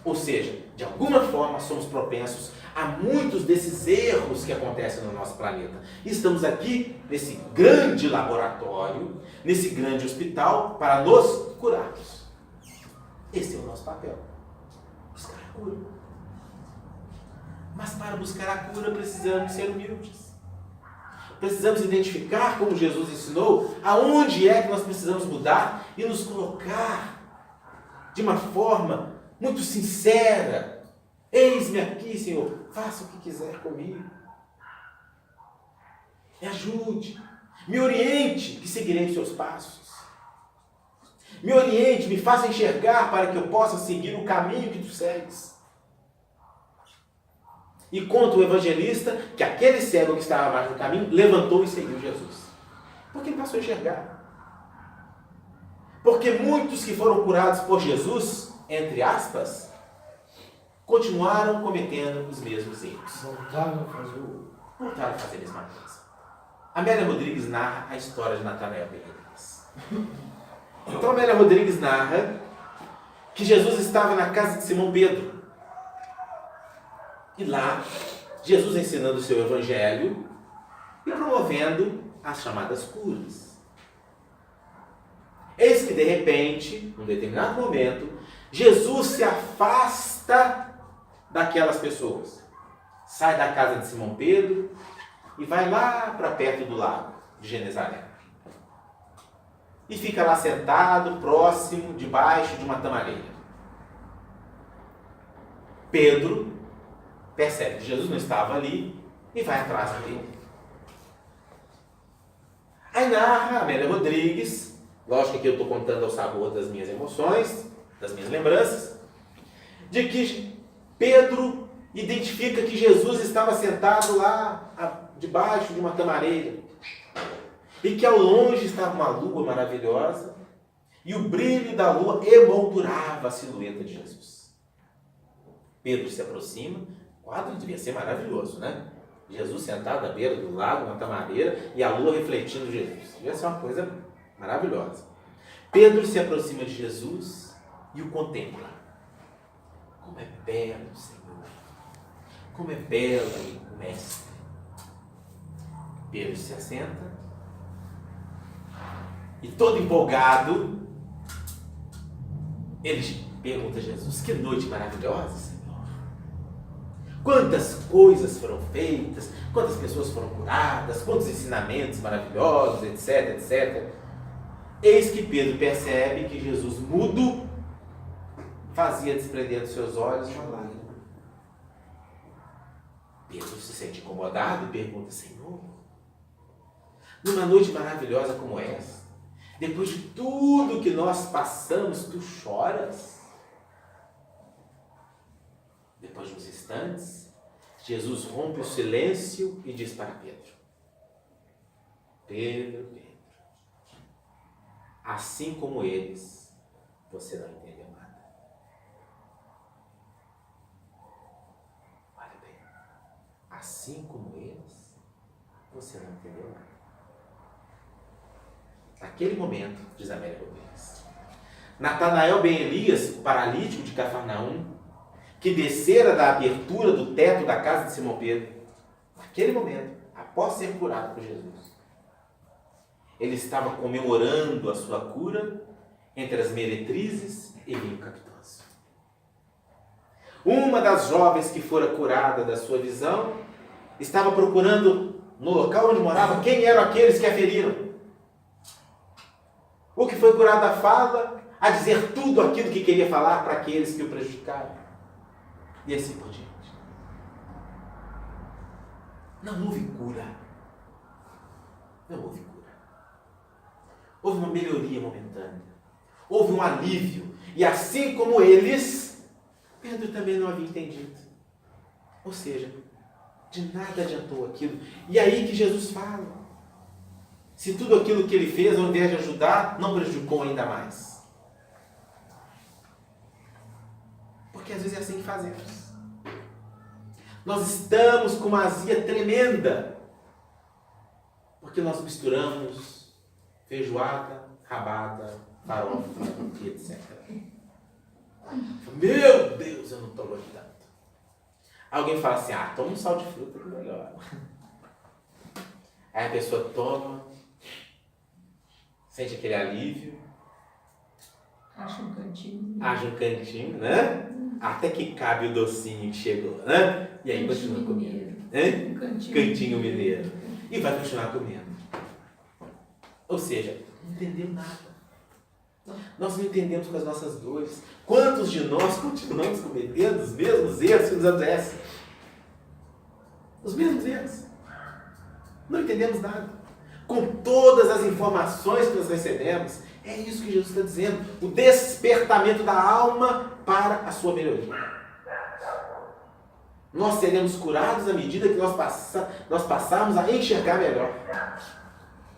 Ou seja, de alguma forma somos propensos a muitos desses erros que acontecem no nosso planeta. E estamos aqui nesse grande laboratório, nesse grande hospital, para nos curarmos. Esse é o nosso papel. Buscar a cura. Mas para buscar a cura precisamos ser humildes. Precisamos identificar, como Jesus ensinou, aonde é que nós precisamos mudar e nos colocar de uma forma muito sincera. Eis-me aqui, Senhor, faça o que quiser comigo. Me ajude, me oriente, que seguirei os seus passos. Me oriente, me faça enxergar para que eu possa seguir o caminho que tu segues. E conta o evangelista que aquele cego que estava abaixo do caminho levantou e seguiu Jesus. Porque ele passou a enxergar. Porque muitos que foram curados por Jesus, entre aspas, continuaram cometendo os mesmos erros. Voltaram a fazer A mesma coisa. Amélia Rodrigues narra a história de Natanael Ben Elias. Então Amélia Rodrigues narra que Jesus estava na casa de Simão Pedro. E lá, Jesus ensinando o seu evangelho e promovendo as chamadas curas. Eis que, de repente, num determinado momento, Jesus se afasta daquelas pessoas. Sai da casa de Simão Pedro e vai lá para perto do lago de Genezaré. E fica lá sentado, próximo, debaixo de uma tamareira. Pedro percebe que Jesus não estava ali e vai atrás dele. Aí narra Amélia Rodrigues, lógico que eu estou contando ao sabor das minhas emoções, das minhas lembranças, de que Pedro identifica que Jesus estava sentado lá debaixo de uma tamareira e que ao longe estava uma lua maravilhosa e o brilho da lua emoldurava a silhueta de Jesus. Pedro se aproxima, o quadro devia ser maravilhoso, né? Jesus sentado à beira do lago, uma tamareira, e a lua refletindo Jesus. Devia ser uma coisa maravilhosa. Pedro se aproxima de Jesus e o contempla. Como é belo, Senhor. Como é belo o Mestre. Pedro se assenta e, todo empolgado, ele pergunta a Jesus: que noite maravilhosa, Senhor. Quantas coisas foram feitas, quantas pessoas foram curadas, quantos ensinamentos maravilhosos, etc, etc. Eis que Pedro percebe que Jesus, mudo, fazia desprender dos seus olhos uma lágrima. Pedro se sente incomodado e pergunta: Senhor, numa noite maravilhosa como essa, depois de tudo que nós passamos, tu choras? Depois de uns instantes, Jesus rompe o silêncio e diz para Pedro: Pedro, assim como eles, você não entendeu nada. Olha bem, assim como eles, você não entendeu nada. Naquele momento, diz Amélia Rodrigues, Natanael Ben Elias, o paralítico de Cafarnaum, que descera da abertura do teto da casa de Simão Pedro, naquele momento, após ser curado por Jesus, ele estava comemorando a sua cura entre as meretrizes e vinho capitoso. Uma das jovens que fora curada da sua visão estava procurando no local onde morava quem eram aqueles que a feriram. O que foi curado da fala a dizer tudo aquilo que queria falar para aqueles que o prejudicaram. E assim por diante. Não houve cura. Não houve cura. Houve uma melhoria momentânea. Houve um alívio. E assim como eles, Pedro também não havia entendido. Ou seja, de nada adiantou aquilo. E aí que Jesus fala: se tudo aquilo que ele fez, ao invés de ajudar, não prejudicou ainda mais. Porque às vezes é assim que fazemos. Nós estamos com uma azia tremenda. Porque nós misturamos feijoada, rabada, farofa e etc. Meu Deus, eu não estou gostando. Alguém fala assim: toma um sal de fruta que melhora. Aí a pessoa toma, sente aquele alívio. Acha um cantinho. Acha um cantinho, né? Até que cabe o docinho que chegou, né? E aí continua comendo. Um Cantinho mineiro. E vai continuar comendo. Ou seja, não entendeu nada. Nós não entendemos com as nossas dores. Quantos de nós continuamos cometendo os mesmos erros que nos adoecem? Os mesmos erros. Não entendemos nada. Com todas as informações que nós recebemos, é isso que Jesus está dizendo. O despertamento da alma para a sua melhoria. Nós seremos curados à medida que nós passarmos a enxergar melhor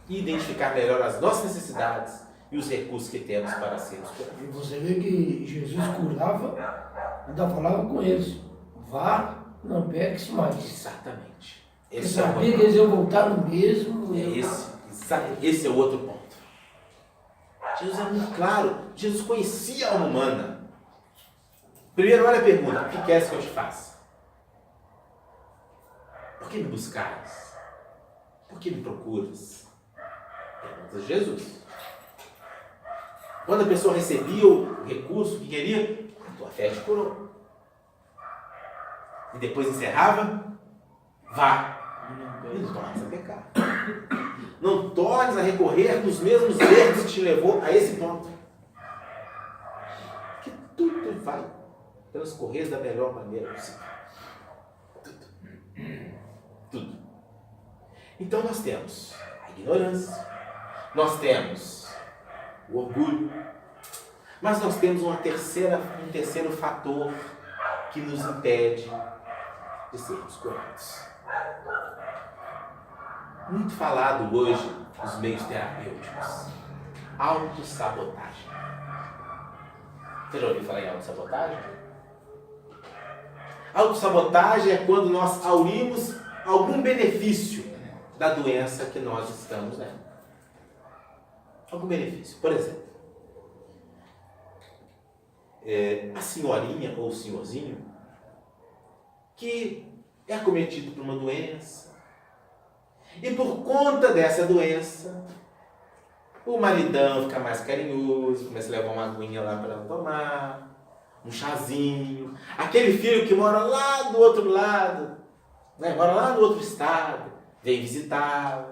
e identificar melhor as nossas necessidades e os recursos que temos para sermos curados. E você vê que Jesus curava, ainda falava com eles: vá, não peques mais. Exatamente. Ele sabia que eles iam voltar no mesmo. Esse é o outro ponto. Jesus é muito claro. Jesus conhecia a alma humana. Primeiro, olha a pergunta: o que queres que eu te faça? Por que me buscares? Por que me procuras? Pergunta de Jesus. Quando a pessoa recebia o recurso que queria, a tua fé te curou. E depois encerrava: vá. E não tornes a pecar. Não tornes a recorrer dos mesmos erros que te levou a esse ponto. Que tudo vai transcorrer da melhor maneira possível. Tudo. Então nós temos a ignorância, nós temos o orgulho, mas nós temos um terceiro fator que nos impede de sermos curados. Muito falado hoje nos meios terapêuticos: autossabotagem. Você já ouviu falar em autossabotagem? Autossabotagem é quando nós aurimos algum benefício da doença que nós estamos, algum benefício. Por exemplo, a senhorinha ou o senhorzinho que é acometido por uma doença, e por conta dessa doença, o maridão fica mais carinhoso, começa a levar uma aguinha lá para ela tomar, um chazinho. Aquele filho que mora lá do outro lado, mora lá no outro estado, vem visitá-la.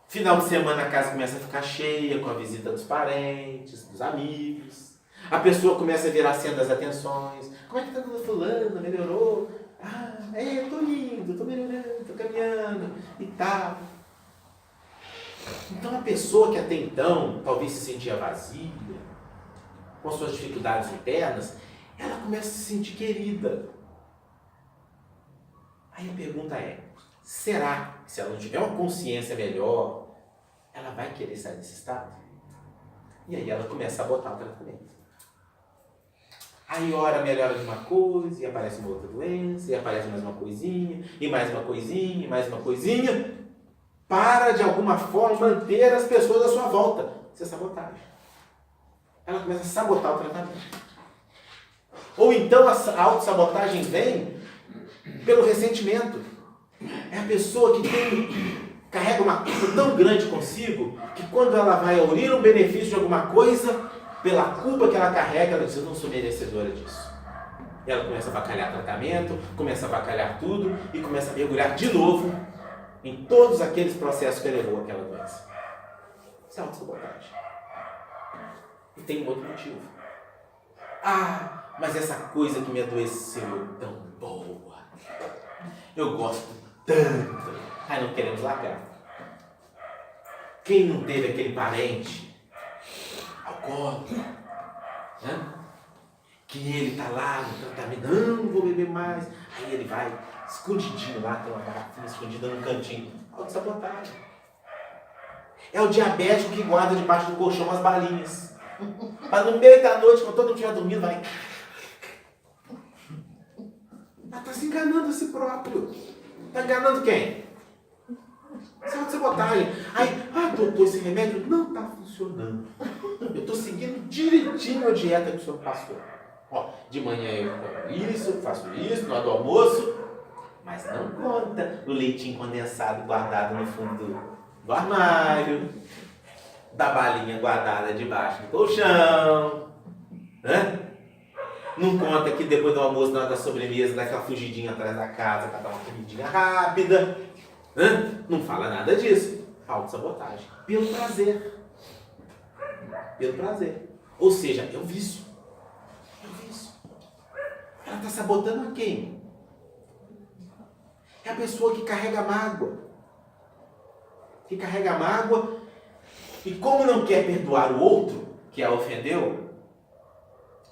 Final de semana a casa começa a ficar cheia com a visita dos parentes, dos amigos. A pessoa começa a virar centro das atenções. Como é que está dando fulano? Melhorou? Eu tô indo, tô melhorando, tô caminhando e tal. Então a pessoa que até então talvez se sentia vazia, com suas dificuldades internas, ela começa a se sentir querida. Aí a pergunta é: será que se ela não tiver uma consciência melhor, ela vai querer sair desse estado? E aí ela começa a botar o tratamento. Aí ora melhora de uma coisa, e aparece uma outra doença, e aparece mais uma coisinha, e mais uma coisinha, e mais uma coisinha, para de alguma forma manter as pessoas à sua volta. Isso é sabotagem. Ela começa a sabotar o tratamento. Ou então a autossabotagem vem pelo ressentimento. É a pessoa que carrega uma culpa tão grande consigo, que quando ela vai aurir um benefício de alguma coisa, pela culpa que ela carrega, ela diz: eu não sou merecedora disso. E ela começa a avacalhar tratamento, começa a avacalhar tudo e começa a mergulhar de novo em todos aqueles processos que levou àquela doença. Isso é autossabotagem. E tem um outro motivo. Mas essa coisa que me adoeceu é tão boa. Eu gosto tanto. Não queremos largar. Quem não teve aquele parente alcoólatra, que ele está lá no tratamento: não vou beber mais. Aí ele vai escondidinho lá, tem uma garrafinha escondida no cantinho. Autossabotagem. É o diabético que guarda debaixo do colchão as balinhas. Para no meio da noite, quando todo mundo estiver dormindo, vai. Está se enganando a si próprio. Está enganando quem? Isso é autossabotagem. Aí, doutor, esse remédio não está funcionando. Eu estou seguindo direitinho a dieta que o senhor passou. De manhã eu como isso, faço isso, na hora do almoço, mas não conta o leitinho condensado guardado no fundo do armário, da balinha guardada debaixo do colchão, Não conta que depois do almoço, na hora da sobremesa, dá aquela fugidinha atrás da casa para dar uma comidinha rápida, Não fala nada disso. Autossabotagem. Pelo prazer. pelo prazer. Ou seja, é um vício. É um vício. Ela está sabotando a quem? É a pessoa que carrega mágoa. Que carrega mágoa e como não quer perdoar o outro que a ofendeu,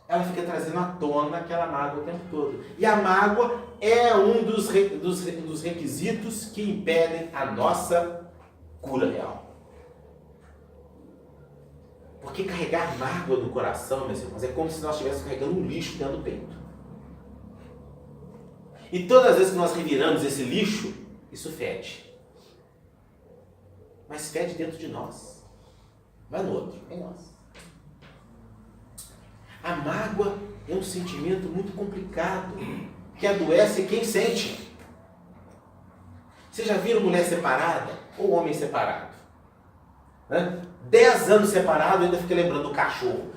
ela fica trazendo à tona aquela mágoa o tempo todo. E a mágoa é um dos requisitos que impedem a nossa cura real. Porque carregar mágoa no coração, meus irmãos, é como se nós estivéssemos carregando um lixo dentro do peito. E todas as vezes que nós reviramos esse lixo, isso fede. Mas fede dentro de nós. Não é no outro, é em nós. A mágoa é um sentimento muito complicado, que adoece quem sente. Vocês já viram mulher separada ou homem separado? 10 anos separado, ainda fica lembrando do cachorro.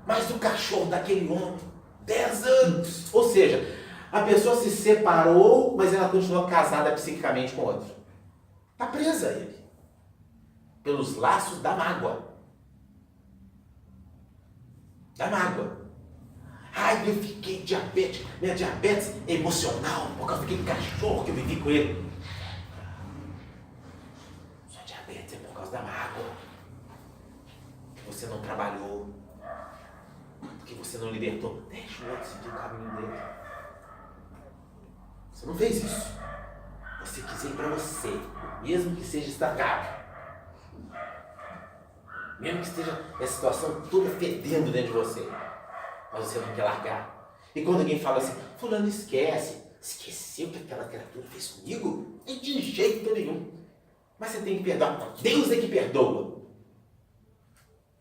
Mas do cachorro daquele homem, 10 anos. Ou seja, a pessoa se separou, mas ela continua casada psiquicamente com outro. Está presa a ele. Pelos laços da mágoa. Da mágoa. Ai, eu fiquei diabético. Minha diabetes é emocional, por causa daquele cachorro que eu vivi com ele. Sua diabetes é por causa da mágoa. Que você não trabalhou. Que você não libertou. Deixa o outro seguir o caminho dele. Você não fez isso. Você quis ir para você, mesmo que seja estragado. Mesmo que esteja essa situação toda fedendo dentro de você. Mas você não quer largar. E quando alguém fala assim, fulano esquece. Esqueceu que aquela criatura fez comigo? E de jeito nenhum. Mas você tem que perdoar. Não, Deus é que perdoa.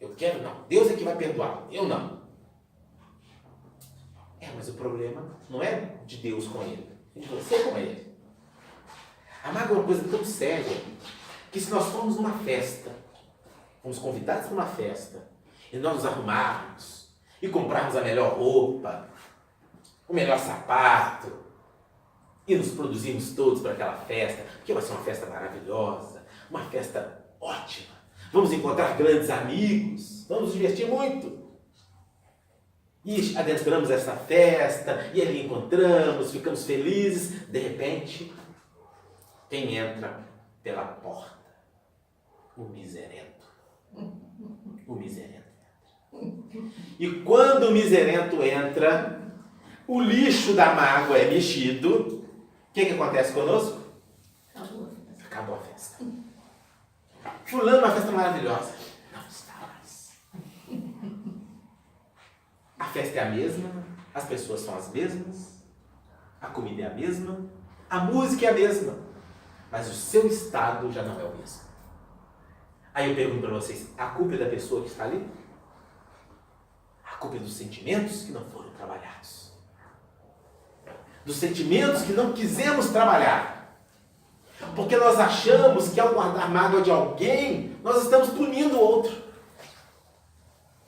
Eu quero não. Deus é que vai perdoar. Eu não. Mas o problema não é de Deus com ele. É de você com ele. A mágoa é uma coisa tão séria que se nós formos numa festa, fomos convidados para uma festa, e nós nos arrumarmos, e comprarmos a melhor roupa, o melhor sapato, e nos produzirmos todos para aquela festa, porque vai ser uma festa maravilhosa, uma festa ótima. Vamos encontrar grandes amigos, vamos nos divertir muito. E adentramos essa festa, e ali encontramos, ficamos felizes. De repente, quem entra pela porta? O miserento. O miserento entra. E quando o miserento entra, o lixo da mágoa é mexido. O que acontece conosco? Acabou a festa. Fulano, uma festa maravilhosa. Não está mais. A festa é a mesma, as pessoas são as mesmas, a comida é a mesma, a música é a mesma, mas o seu estado já não é o mesmo. Aí eu pergunto para vocês, a culpa é da pessoa que está ali? A culpa é dos sentimentos que não foram trabalhados. Dos sentimentos que não quisemos trabalhar. Porque nós achamos que ao guardar mágoa de alguém, nós estamos punindo o outro.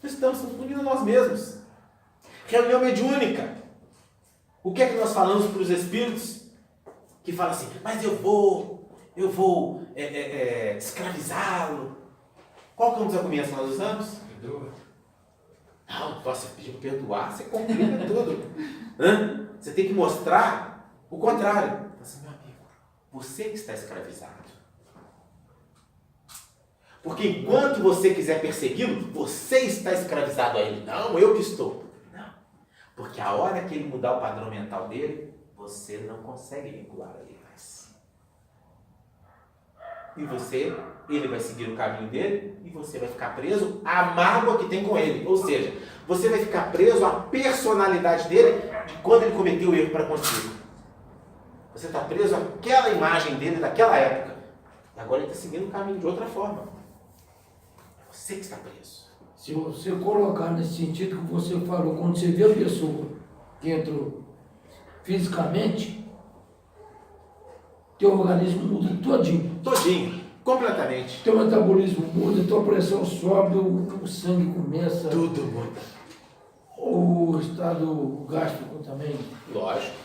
Nós estamos punindo nós mesmos. Reunião mediúnica. O que é que nós falamos para os espíritos? Que falam assim, mas eu vou escravizá-lo. Qual que é um dos argumentos que nós usamos? Perdoa. Não, você pediu para perdoar, você complica tudo. Você tem que mostrar o contrário. Assim, meu amigo, você que está escravizado. Porque enquanto você quiser persegui-lo, você está escravizado a ele. Não, eu que estou. Porque a hora que ele mudar o padrão mental dele, você não consegue vincular a ele mais. E ele vai seguir o caminho dele e você vai ficar preso à mágoa que tem com ele. Ou seja, você vai ficar preso à personalidade dele de quando ele cometeu o erro para contigo. Você está preso àquela imagem dele daquela época. E agora ele está seguindo o caminho de outra forma. É você que está preso. Se você colocar nesse sentido que você falou, quando você vê a pessoa que entrou fisicamente, teu organismo muda todinho. Todinho, completamente. Teu metabolismo muda, tua pressão sobe, o sangue começa. Tudo muda. O estado gástrico também. Lógico.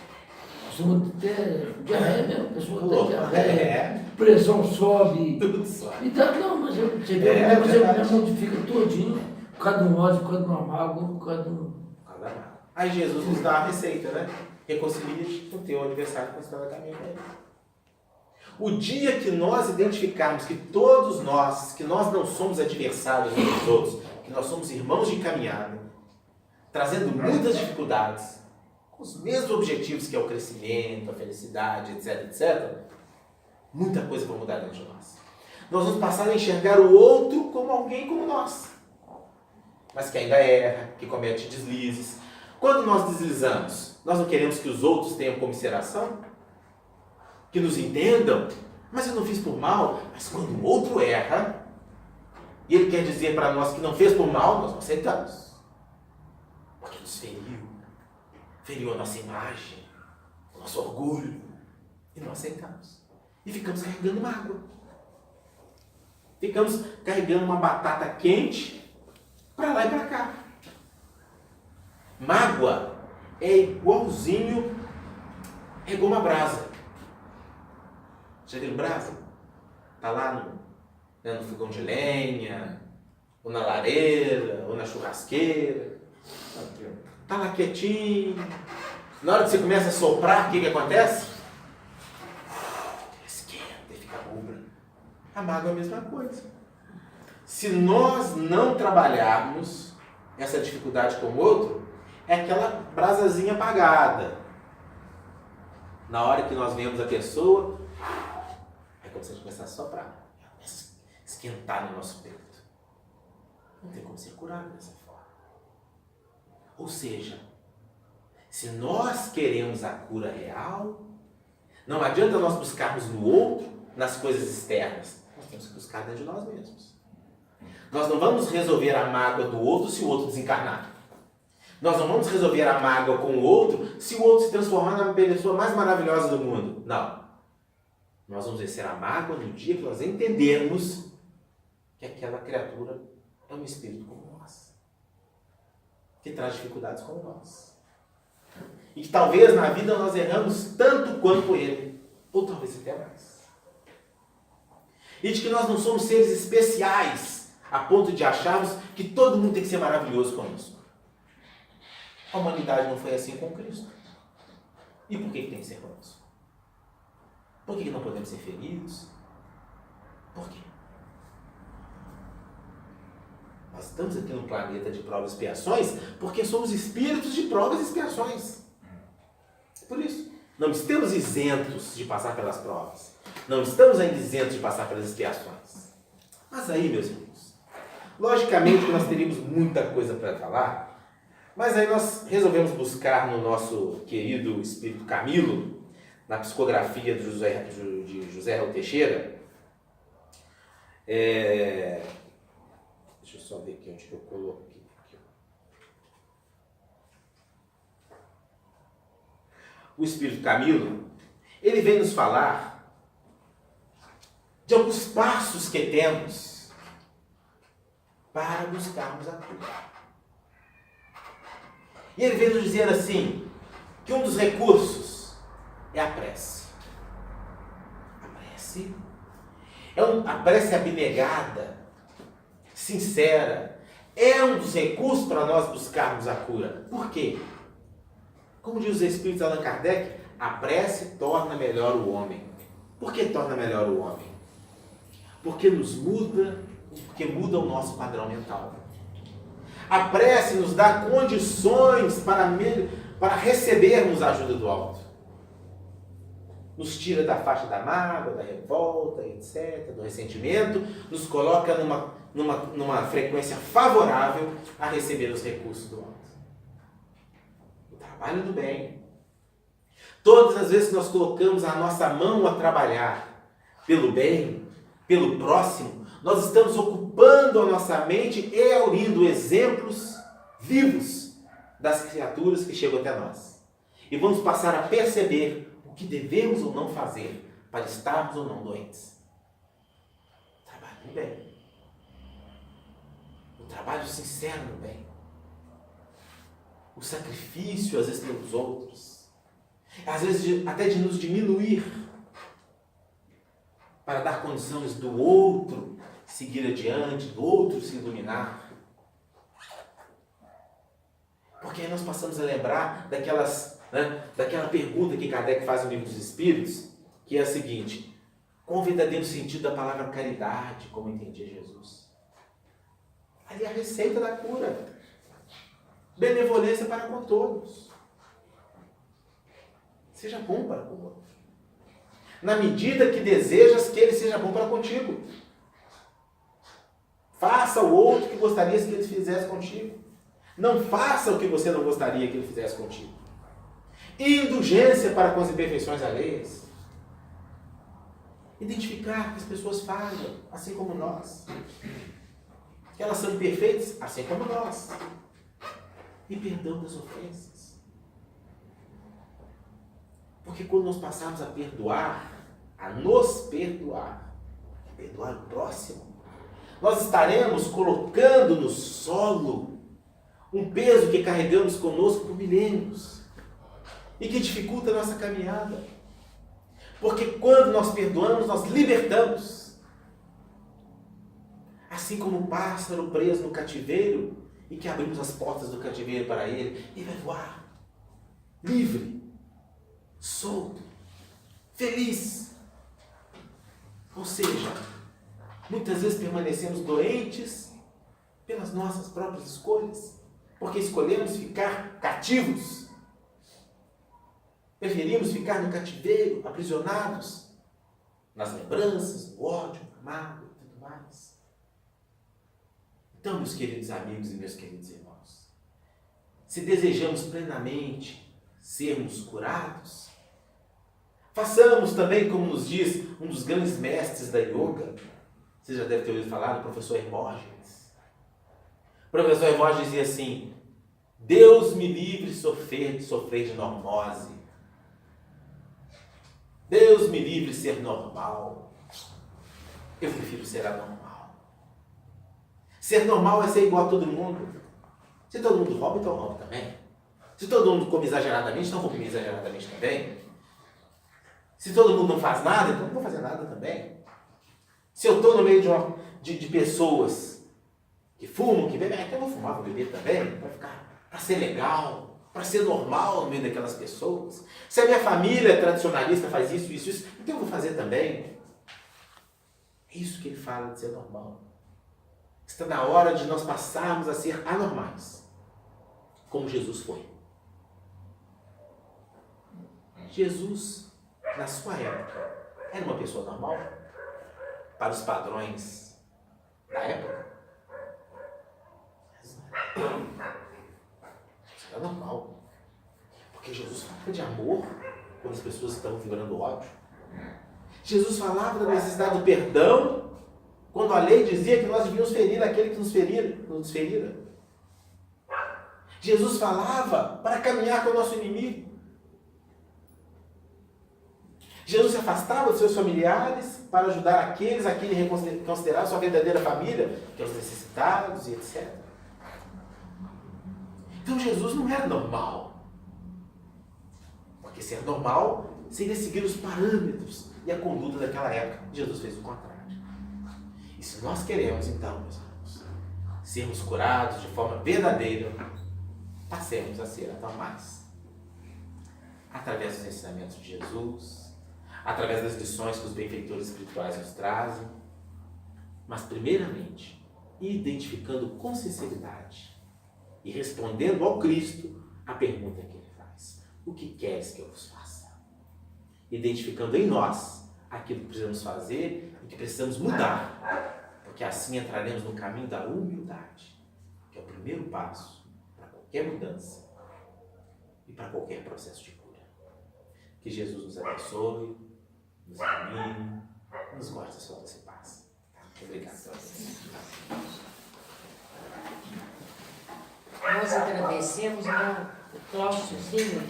Costuma ter diarreia mesmo, a pessoa tem diarreia, pressão sobe. Tudo sobe. Então, não, mas você vê, você modifica todinho. Cada um ódio, cada uma mágoa, cada um... Cada mágoa. Aí Jesus nos dá a receita, né? Reconcilia com o teu adversário com o caminho dele. O dia que nós identificarmos que todos nós, que nós não somos adversários uns dos outros, que nós somos irmãos de caminhada, trazendo muitas dificuldades, com os mesmos objetivos que é o crescimento, a felicidade, etc, etc, muita coisa vai mudar dentro de nós. Nós vamos passar a enxergar o outro como alguém como nós, mas que ainda erra, que comete deslizes. Quando nós deslizamos, nós não queremos que os outros tenham consideração? Que nos entendam? Mas eu não fiz por mal. Mas quando o outro erra, e ele quer dizer para nós que não fez por mal, nós não aceitamos. Porque nos feriu a nossa imagem, o nosso orgulho, e não aceitamos. E ficamos carregando mágoa. Ficamos carregando uma batata quente para lá e para cá. Mágoa é igualzinho uma brasa. Já viram brasa? Está lá no fogão de lenha, ou na lareira, ou na churrasqueira. Está lá quietinho. Na hora que você começa a soprar, o que acontece? Esquenta e fica rubra. A mágoa é a mesma coisa. Se nós não trabalharmos essa dificuldade com o outro, é aquela brasazinha apagada. Na hora que nós vemos a pessoa, é como se a gente começasse a soprar. Começa a esquentar no nosso peito. Não tem como ser curado dessa forma. Ou seja, se nós queremos a cura real, não adianta nós buscarmos no outro, nas coisas externas. Nós temos que buscar dentro de nós mesmos. Nós não vamos resolver a mágoa do outro se o outro desencarnar. Nós não vamos resolver a mágoa com o outro se o outro se transformar na pessoa mais maravilhosa do mundo. Não. Nós vamos vencer a mágoa no dia que nós entendermos que aquela criatura é um espírito como nós. Que traz dificuldades como nós. E que talvez na vida nós erramos tanto quanto ele. Ou talvez até mais. E de que nós não somos seres especiais a ponto de acharmos que todo mundo tem que ser maravilhoso conosco. A humanidade não foi assim com Cristo. E por que tem que ser conosco? Por que não podemos ser feridos? Por quê? Nós estamos aqui no planeta de provas e expiações porque somos espíritos de provas e expiações. Por isso, não estamos isentos de passar pelas provas. Não estamos ainda isentos de passar pelas expiações. Mas aí, meus irmãos, logicamente que nós teríamos muita coisa para falar, mas aí nós resolvemos buscar no nosso querido Espírito Camilo, na psicografia de José Raul Teixeira. Deixa eu só ver aqui onde que eu coloquei. O Espírito Camilo, ele vem nos falar de alguns passos que temos para buscarmos a cura. E ele vem nos dizer assim, que um dos recursos é a prece. A prece abnegada, sincera, é um dos recursos para nós buscarmos a cura. Por quê? Como diz os Espíritos Allan Kardec, a prece torna melhor o homem. Por que torna melhor o homem? Porque porque muda o nosso padrão mental. A prece nos dá condições para recebermos a ajuda do alto. Nos tira da faixa da mágoa, da revolta, etc., do ressentimento, nos coloca numa frequência favorável a receber os recursos do alto. O trabalho do bem. Todas as vezes que nós colocamos a nossa mão a trabalhar pelo bem, pelo próximo, nós estamos ocupando a nossa mente e aurindo exemplos vivos das criaturas que chegam até nós. E vamos passar a perceber o que devemos ou não fazer para estarmos ou não doentes. O trabalho no bem. O trabalho sincero no bem. O sacrifício, às vezes, pelos outros. Às vezes, até de nos diminuir para dar condições do outro seguir adiante, do outro se iluminar. aí nós passamos a lembrar daquela pergunta que Kardec faz no Livro dos Espíritos, que é a seguinte: qual o verdadeiro sentido da palavra caridade, como entendia Jesus? Ali é a receita da cura. Benevolência para com todos. Seja bom para com o outro. Na medida que desejas que ele seja bom para contigo. Faça o outro que gostarias que ele fizesse contigo. Não faça o que você não gostaria que ele fizesse contigo. Indulgência para com as imperfeições alheias. Identificar que as pessoas falham, assim como nós. Que elas são imperfeitas, assim como nós. E perdão das ofensas. Porque quando nós passarmos a perdoar, a nos perdoar o próximo, nós estaremos colocando no solo um peso que carregamos conosco por milênios e que dificulta a nossa caminhada. Porque quando nós perdoamos, nós libertamos. Assim como o pássaro preso no cativeiro e que abrimos as portas do cativeiro para ele, ele vai voar livre, solto, feliz. Ou seja, muitas vezes permanecemos doentes pelas nossas próprias escolhas, porque escolhemos ficar cativos. Preferimos ficar no cativeiro, aprisionados nas lembranças, no ódio, na mágoa e tudo mais. Então, meus queridos amigos e meus queridos irmãos, se desejamos plenamente sermos curados, façamos também como nos diz um dos grandes mestres da yoga. Você já deve ter ouvido falar do professor Hermógenes. O professor Hermógenes dizia assim: Deus me livre de sofrer de normose. Deus me livre de ser normal. Eu prefiro ser anormal. Ser normal é ser igual a todo mundo. Se todo mundo rouba, então eu roubo também. Se todo mundo come exageradamente, então eu vou comer exageradamente também. Se todo mundo não faz nada, então eu não vou fazer nada também. Se eu estou no meio de pessoas que fumam, que bebem, então eu vou fumar, vou beber também, para ser legal, para ser normal no meio daquelas pessoas. Se a minha família tradicionalista faz isso, então eu vou fazer também. É isso que ele fala de ser normal. Está na hora de nós passarmos a ser anormais, como Jesus foi. Jesus, na sua época, era uma pessoa normal? Para os padrões da época? Isso era normal. Porque Jesus falava de amor quando as pessoas estavam vibrando ódio. Jesus falava da necessidade do perdão quando a lei dizia que nós devíamos ferir aquele que nos ferira. Jesus falava para caminhar com o nosso inimigo. Jesus se afastava dos seus familiares para ajudar aqueles a quem ele considerava sua verdadeira família, que é os necessitados e etc. Então Jesus não era normal. Porque ser normal seria seguir os parâmetros e a conduta daquela época. Jesus fez o contrário. E se nós queremos, então, meus irmãos, sermos curados de forma verdadeira, passemos a ser anormais. Através dos ensinamentos de Jesus, através das lições que os benfeitores espirituais nos trazem, mas primeiramente identificando com sinceridade e respondendo ao Cristo a pergunta que ele faz: o que queres que eu vos faça? Identificando em nós aquilo que precisamos fazer e que precisamos mudar, porque assim entraremos no caminho da humildade, que é o primeiro passo para qualquer mudança e para qualquer processo de cura. Que Jesus nos abençoe, nos ilumine, nos guarde a sua doce paz. Obrigado. Nós agradecemos ao Cláudio Zimmer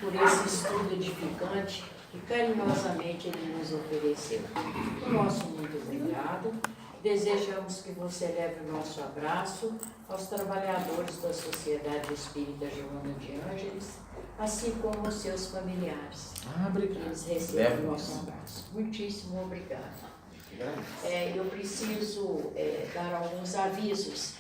por esse estudo edificante que carinhosamente ele nos ofereceu. O nosso muito obrigado. Desejamos que você leve o nosso abraço aos trabalhadores da Sociedade Espírita Joana de Ângeles, assim como os seus familiares. Obrigado. Eles recebem o nosso abraço. Muitíssimo obrigado. Eu preciso dar alguns avisos.